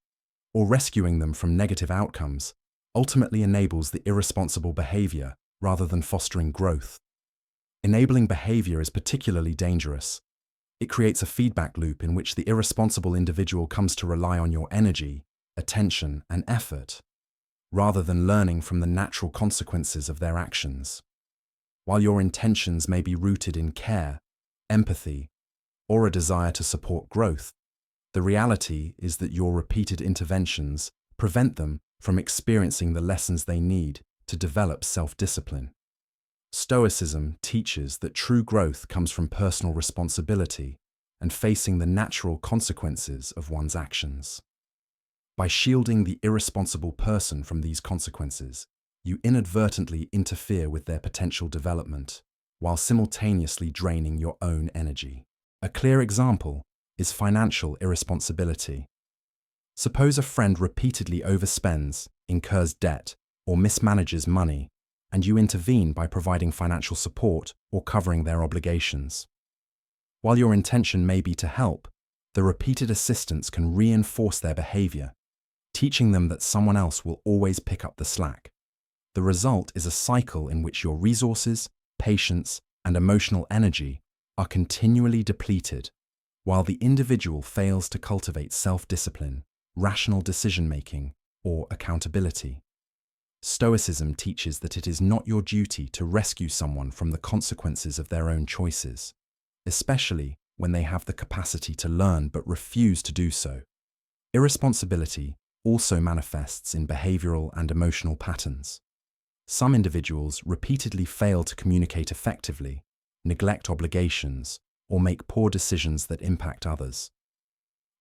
or rescuing them from negative outcomes ultimately enables the irresponsible behavior rather than fostering growth. Enabling behavior is particularly dangerous. It creates a feedback loop in which the irresponsible individual comes to rely on your energy, attention, and effort, rather than learning from the natural consequences of their actions. While your intentions may be rooted in care, empathy, or a desire to support growth, the reality is that your repeated interventions prevent them from experiencing the lessons they need to develop self-discipline. Stoicism teaches that true growth comes from personal responsibility and facing the natural consequences of one's actions. By shielding the irresponsible person from these consequences, you inadvertently interfere with their potential development, while simultaneously draining your own energy. A clear example is financial irresponsibility. Suppose a friend repeatedly overspends, incurs debt, or mismanages money, and you intervene by providing financial support or covering their obligations. While your intention may be to help, the repeated assistance can reinforce their behavior, teaching them that someone else will always pick up the slack. The result is a cycle in which your resources, patience, and emotional energy are continually depleted, while the individual fails to cultivate self-discipline, rational decision-making, or accountability. Stoicism teaches that it is not your duty to rescue someone from the consequences of their own choices, especially when they have the capacity to learn but refuse to do so. Irresponsibility also manifests in behavioral and emotional patterns. Some individuals repeatedly fail to communicate effectively, neglect obligations, or make poor decisions that impact others.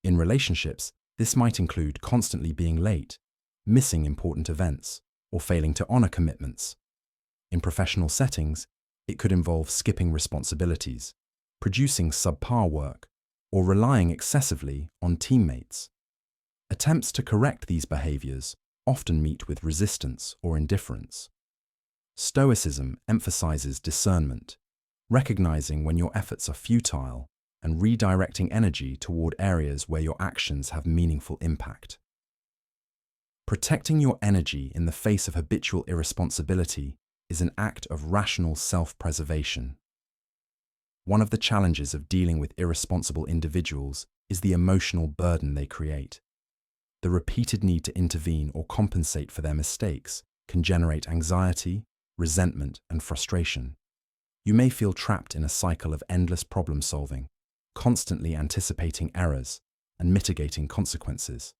In relationships, this might include constantly being late, missing important events, or failing to honor commitments. In professional settings, it could involve skipping responsibilities, producing subpar work, or relying excessively on teammates. Attempts to correct these behaviors often meet with resistance or indifference. Stoicism emphasizes discernment, recognizing when your efforts are futile and redirecting energy toward areas where your actions have meaningful impact. Protecting your energy in the face of habitual irresponsibility is an act of rational self-preservation. One of the challenges of dealing with irresponsible individuals is the emotional burden they create. The repeated need to intervene or compensate for their mistakes can generate anxiety, resentment, and frustration. You may feel trapped in a cycle of endless problem-solving, constantly anticipating errors and mitigating consequences.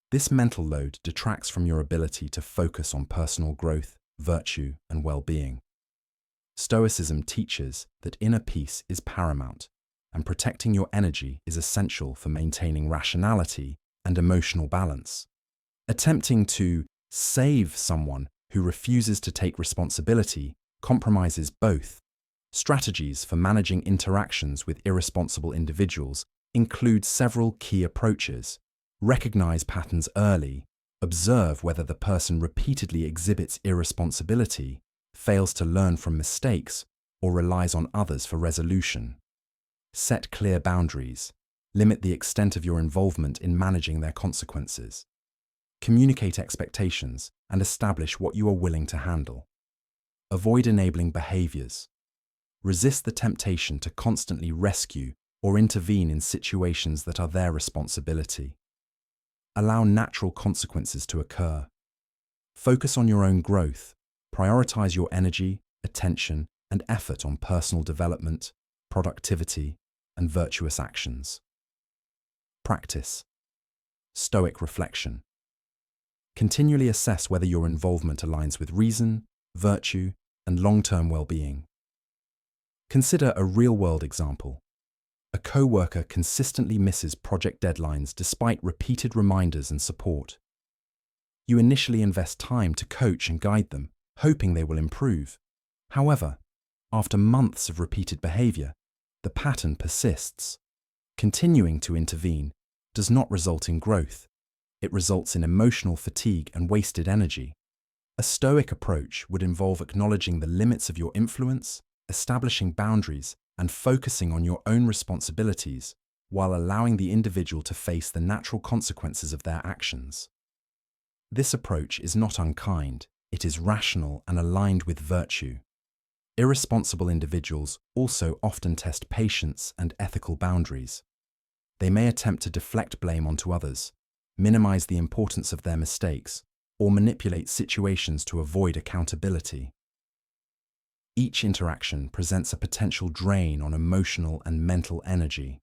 This mental load detracts from your ability to focus on personal growth, virtue, and well-being. Stoicism teaches that inner peace is paramount, and protecting your energy is essential for maintaining rationality and emotional balance. Attempting to save someone who refuses to take responsibility compromises both. Strategies for managing interactions with irresponsible individuals include several key approaches. Recognize patterns early, observe whether the person repeatedly exhibits irresponsibility, fails to learn from mistakes, or relies on others for resolution. Set clear boundaries. Limit the extent of your involvement in managing their consequences. Communicate expectations and establish what you are willing to handle. Avoid enabling behaviors. Resist the temptation to constantly rescue or intervene in situations that are their responsibility. Allow natural consequences to occur. Focus on your own growth. Prioritize your energy, attention, and effort on personal development, productivity, and virtuous actions. Practice. Stoic reflection. Continually assess whether your involvement aligns with reason, virtue, and long-term well-being. Consider a real-world example. A co-worker consistently misses project deadlines despite repeated reminders and support. You initially invest time to coach and guide them, hoping they will improve. However, after months of repeated behavior, the pattern persists. Continuing to intervene does not result in growth. It results in emotional fatigue and wasted energy. A Stoic approach would involve acknowledging the limits of your influence, establishing boundaries, and focusing on your own responsibilities while allowing the individual to face the natural consequences of their actions. This approach is not unkind, it is rational and aligned with virtue. Irresponsible individuals also often test patience and ethical boundaries. They may attempt to deflect blame onto others, minimize the importance of their mistakes, or manipulate situations to avoid accountability. Each interaction presents a potential drain on emotional and mental energy.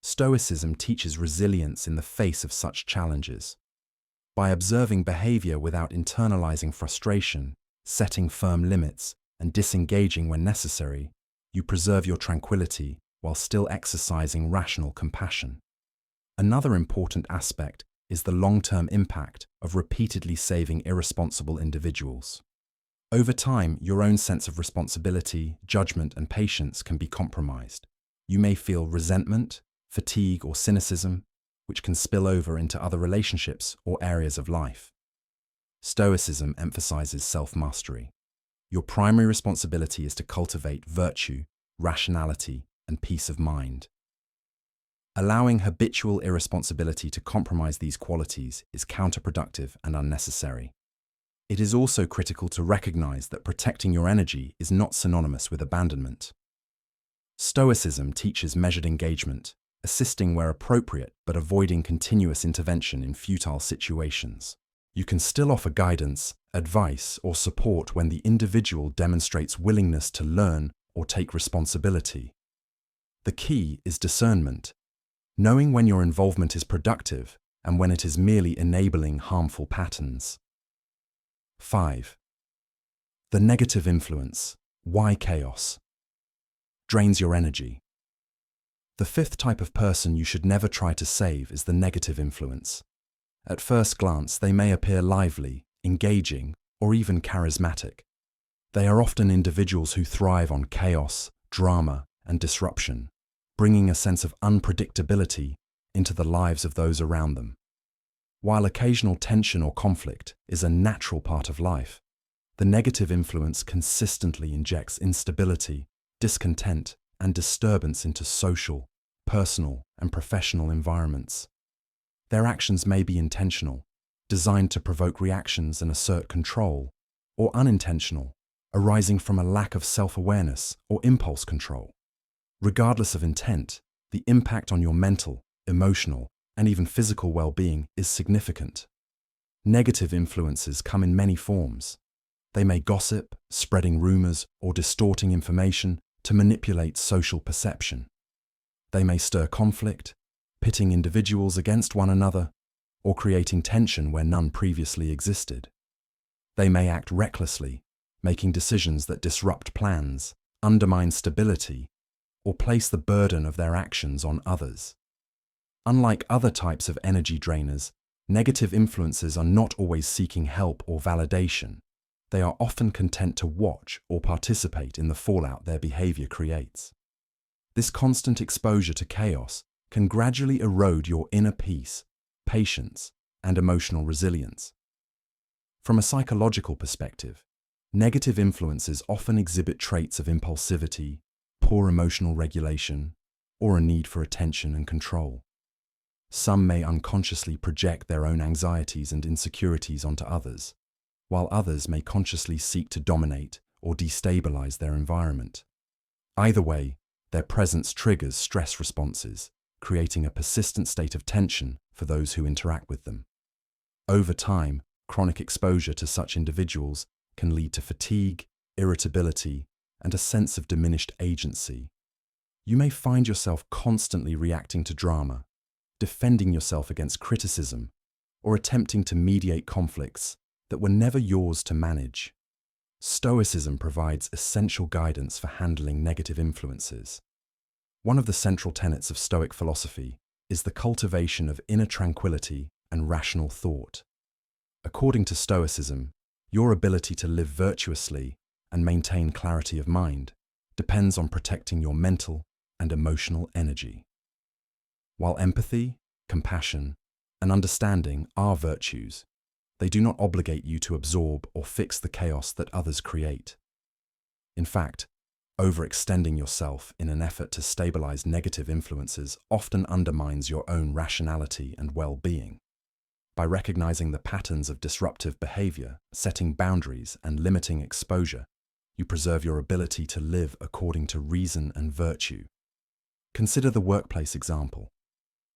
Stoicism teaches resilience in the face of such challenges. By observing behavior without internalizing frustration, setting firm limits, and disengaging when necessary, you preserve your tranquility while still exercising rational compassion. Another important aspect is the long-term impact of repeatedly saving irresponsible individuals. Over time, your own sense of responsibility, judgment, and patience can be compromised. You may feel resentment, fatigue, or cynicism, which can spill over into other relationships or areas of life. Stoicism emphasizes self-mastery. Your primary responsibility is to cultivate virtue, rationality, and peace of mind. Allowing habitual irresponsibility to compromise these qualities is counterproductive and unnecessary. It is also critical to recognize that protecting your energy is not synonymous with abandonment. Stoicism teaches measured engagement, assisting where appropriate but avoiding continuous intervention in futile situations. You can still offer guidance, advice, or support when the individual demonstrates willingness to learn or take responsibility. The key is discernment, knowing when your involvement is productive and when it is merely enabling harmful patterns. 5. The negative influence. Why chaos? Drains your energy. The fifth type of person you should never try to save is the negative influence. At first glance, they may appear lively, engaging, or even charismatic. They are often individuals who thrive on chaos, drama, and disruption, bringing a sense of unpredictability into the lives of those around them. While occasional tension or conflict is a natural part of life, the negative influence consistently injects instability, discontent, and disturbance into social, personal, and professional environments. Their actions may be intentional, designed to provoke reactions and assert control, or unintentional, arising from a lack of self-awareness or impulse control. Regardless of intent, the impact on your mental, emotional, and even physical well-being is significant. Negative influences come in many forms. They may gossip, spreading rumors, or distorting information to manipulate social perception. They may stir conflict, pitting individuals against one another, or creating tension where none previously existed. They may act recklessly, making decisions that disrupt plans, undermine stability, or place the burden of their actions on others. Unlike other types of energy drainers, negative influences are not always seeking help or validation. They are often content to watch or participate in the fallout their behavior creates. This constant exposure to chaos can gradually erode your inner peace, patience, and emotional resilience. From a psychological perspective, negative influences often exhibit traits of impulsivity, poor emotional regulation, or a need for attention and control. Some may unconsciously project their own anxieties and insecurities onto others, while others may consciously seek to dominate or destabilize their environment. Either way, their presence triggers stress responses, creating a persistent state of tension for those who interact with them. Over time, chronic exposure to such individuals can lead to fatigue, irritability, and a sense of diminished agency. You may find yourself constantly reacting to drama, defending yourself against criticism, or attempting to mediate conflicts that were never yours to manage. Stoicism provides essential guidance for handling negative influences. One of the central tenets of Stoic philosophy is the cultivation of inner tranquility and rational thought. According to Stoicism, your ability to live virtuously and maintain clarity of mind depends on protecting your mental and emotional energy. While empathy, compassion, and understanding are virtues, they do not obligate you to absorb or fix the chaos that others create. In fact, overextending yourself in an effort to stabilize negative influences often undermines your own rationality and well-being. By recognizing the patterns of disruptive behavior, setting boundaries, and limiting exposure, you preserve your ability to live according to reason and virtue. Consider the workplace example.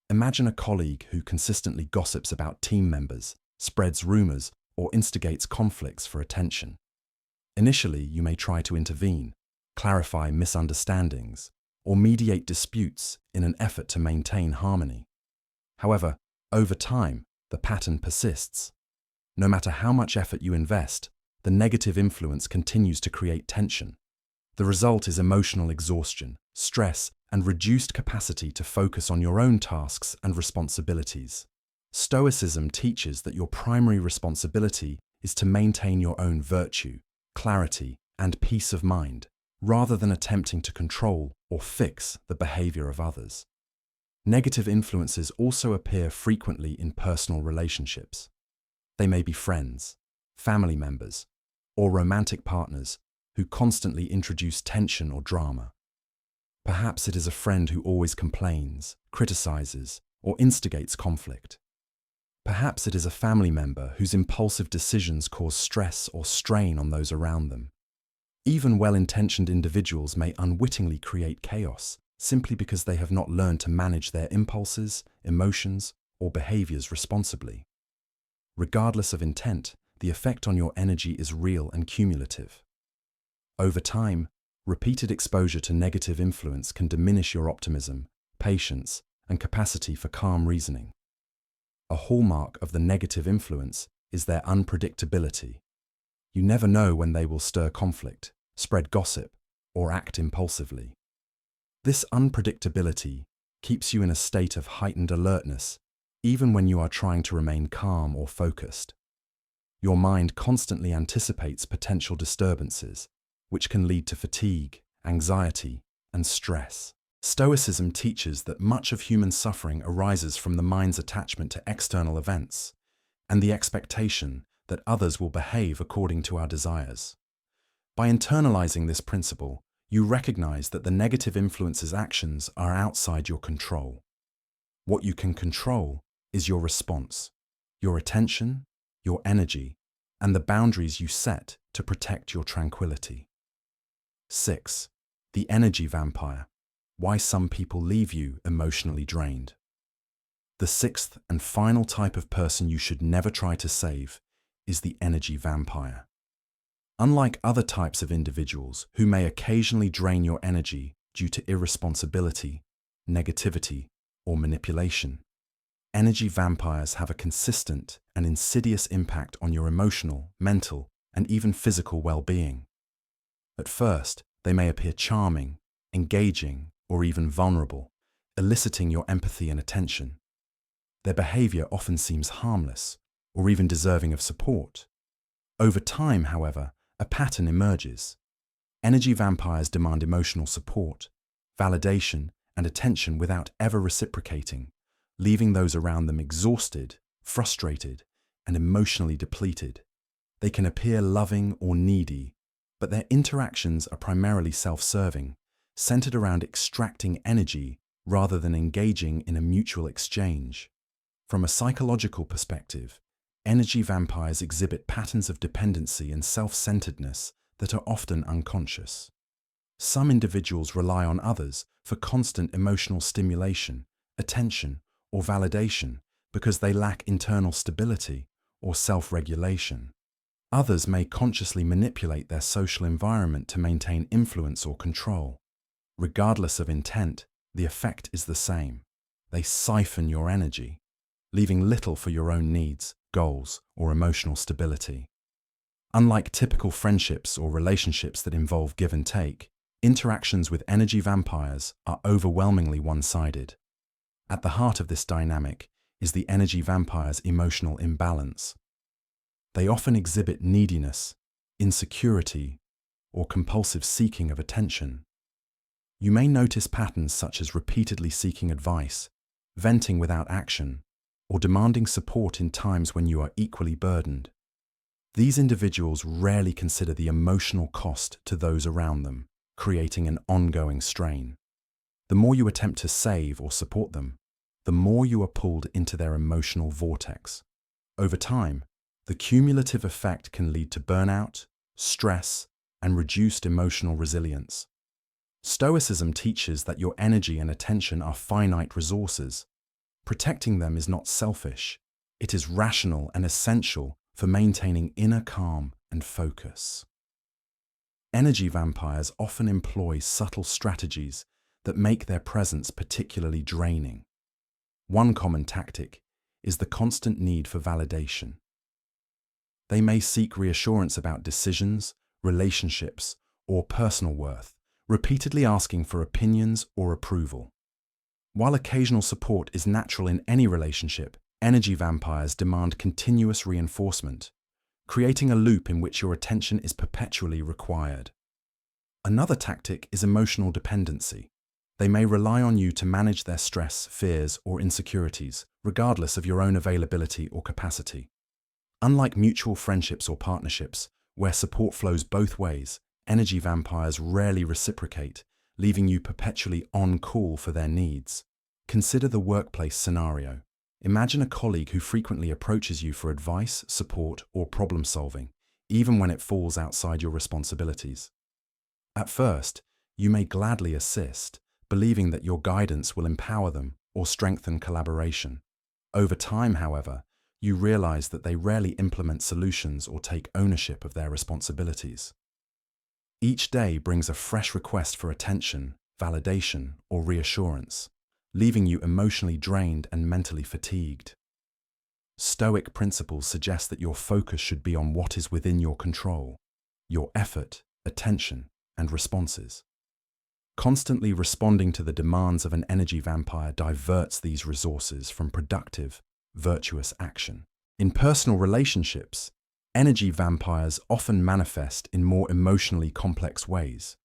Imagine a colleague who consistently gossips about team members, spreads rumors, or instigates conflicts for attention. Initially, you may try to intervene, clarify misunderstandings, or mediate disputes in an effort to maintain harmony. However, over time, the pattern persists. No matter how much effort you invest, the negative influence continues to create tension. The result is emotional exhaustion, stress, and reduced capacity to focus on your own tasks and responsibilities. Stoicism teaches that your primary responsibility is to maintain your own virtue, clarity, and peace of mind, rather than attempting to control or fix the behavior of others. Negative influences also appear frequently in personal relationships. They may be friends, family members, or romantic partners who constantly introduce tension or drama. Perhaps it is a friend who always complains, criticizes, or instigates conflict. Perhaps it is a family member whose impulsive decisions cause stress or strain on those around them. Even well-intentioned individuals may unwittingly create chaos simply because they have not learned to manage their impulses, emotions, or behaviors responsibly. Regardless of intent, the effect on your energy is real and cumulative. Over time, repeated exposure to negative influence can diminish your optimism, patience, and capacity for calm reasoning. A hallmark of the negative influence is their unpredictability. You never know when they will stir conflict, spread gossip, or act impulsively. This unpredictability keeps you in a state of heightened alertness, even when you are trying to remain calm or focused. Your mind constantly anticipates potential disturbances, which can lead to fatigue, anxiety, and stress. Stoicism teaches that much of human suffering arises from the mind's attachment to external events and the expectation that others will behave according to our desires. By internalizing this principle, you recognize that the negative influence's actions are outside your control. What you can control is your response, your attention, your energy, and the boundaries you set to protect your tranquility. 6. The energy vampire. Why some people leave you emotionally drained. The sixth and final type of person you should never try to save is the energy vampire. Unlike other types of individuals who may occasionally drain your energy due to irresponsibility, negativity, or manipulation, energy vampires have a consistent and insidious impact on your emotional, mental, and even physical well-being. At first, they may appear charming, engaging, or even vulnerable, eliciting your empathy and attention. Their behavior often seems harmless, or even deserving of support. Over time, however, a pattern emerges. Energy vampires demand emotional support, validation, and attention without ever reciprocating, leaving those around them exhausted, frustrated, and emotionally depleted. They can appear loving or needy, but their interactions are primarily self-serving, centered around extracting energy rather than engaging in a mutual exchange. From a psychological perspective, energy vampires exhibit patterns of dependency and self-centeredness that are often unconscious. Some individuals rely on others for constant emotional stimulation, attention, or validation because they lack internal stability or self-regulation. Others may consciously manipulate their social environment to maintain influence or control. Regardless of intent, the effect is the same. They siphon your energy, leaving little for your own needs, goals, or emotional stability. Unlike typical friendships or relationships that involve give and take, interactions with energy vampires are overwhelmingly one-sided. At the heart of this dynamic is the energy vampire's emotional imbalance. They often exhibit neediness, insecurity, or compulsive seeking of attention. You may notice patterns such as repeatedly seeking advice, venting without action, or demanding support in times when you are equally burdened. These individuals rarely consider the emotional cost to those around them, creating an ongoing strain. The more you attempt to save or support them, the more you are pulled into their emotional vortex. Over time, the cumulative effect can lead to burnout, stress, and reduced emotional resilience. Stoicism teaches that your energy and attention are finite resources. Protecting them is not selfish, it is rational and essential for maintaining inner calm and focus. Energy vampires often employ subtle strategies that make their presence particularly draining. One common tactic is the constant need for validation. They may seek reassurance about decisions, relationships, or personal worth, repeatedly asking for opinions or approval. While occasional support is natural in any relationship, energy vampires demand continuous reinforcement, creating a loop in which your attention is perpetually required. Another tactic is emotional dependency. They may rely on you to manage their stress, fears, or insecurities, regardless of your own availability or capacity. Unlike mutual friendships or partnerships, where support flows both ways, energy vampires rarely reciprocate, leaving you perpetually on call for their needs. Consider the workplace scenario. Imagine a colleague who frequently approaches you for advice, support, or problem solving, even when it falls outside your responsibilities. At first, you may gladly assist, believing that your guidance will empower them or strengthen collaboration. Over time, however, you realize that they rarely implement solutions or take ownership of their responsibilities. Each day brings a fresh request for attention, validation, or reassurance, leaving you emotionally drained and mentally fatigued. Stoic principles suggest that your focus should be on what is within your control, your effort, attention, and responses. Constantly responding to the demands of an energy vampire diverts these resources from productive, virtuous action. In personal relationships, energy vampires often manifest in more emotionally complex ways.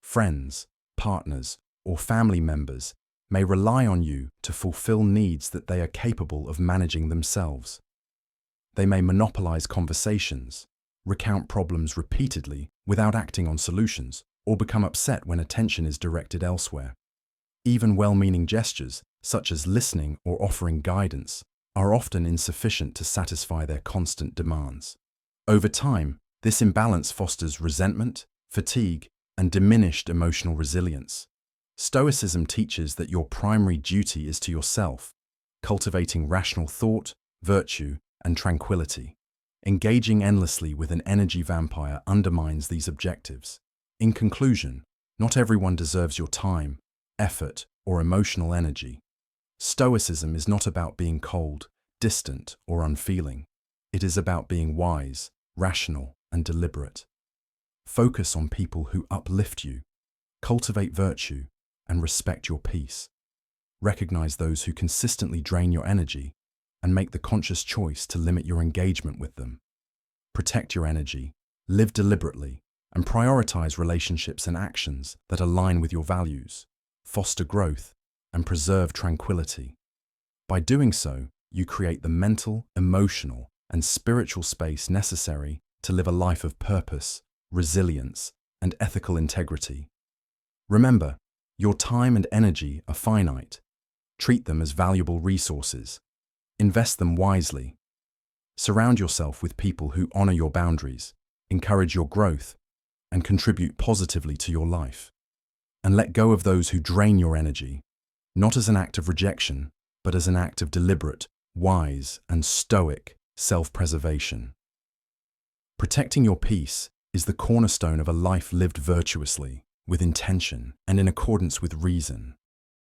Friends, partners, or family members may rely on you to fulfill needs that they are capable of managing themselves. They may monopolize conversations, recount problems repeatedly without acting on solutions, or become upset when attention is directed elsewhere. Even well-meaning gestures, such as listening or offering guidance, are often insufficient to satisfy their constant demands. Over time, this imbalance fosters resentment, fatigue, and diminished emotional resilience. Stoicism teaches that your primary duty is to yourself, cultivating rational thought, virtue, and tranquility. Engaging endlessly with an energy vampire undermines these objectives. In conclusion, not everyone deserves your time, effort, or emotional energy. Stoicism is not about being cold, distant, or unfeeling. It is about being wise, rational, and deliberate. Focus on people who uplift you, cultivate virtue, and respect your peace. Recognize those who consistently drain your energy and make the conscious choice to limit your engagement with them. Protect your energy, live deliberately, and prioritize relationships and actions that align with your values, foster growth, and preserve tranquility. By doing so, you create the mental, emotional, and spiritual space necessary to live a life of purpose, resilience, and ethical integrity. Remember, your time and energy are finite. Treat them as valuable resources. Invest them wisely. Surround yourself with people who honor your boundaries, encourage your growth, and contribute positively to your life. And let go of those who drain your energy, not as an act of rejection, but as an act of deliberate, wise, and stoic self-preservation. Protecting your peace is the cornerstone of a life lived virtuously, with intention, and in accordance with reason.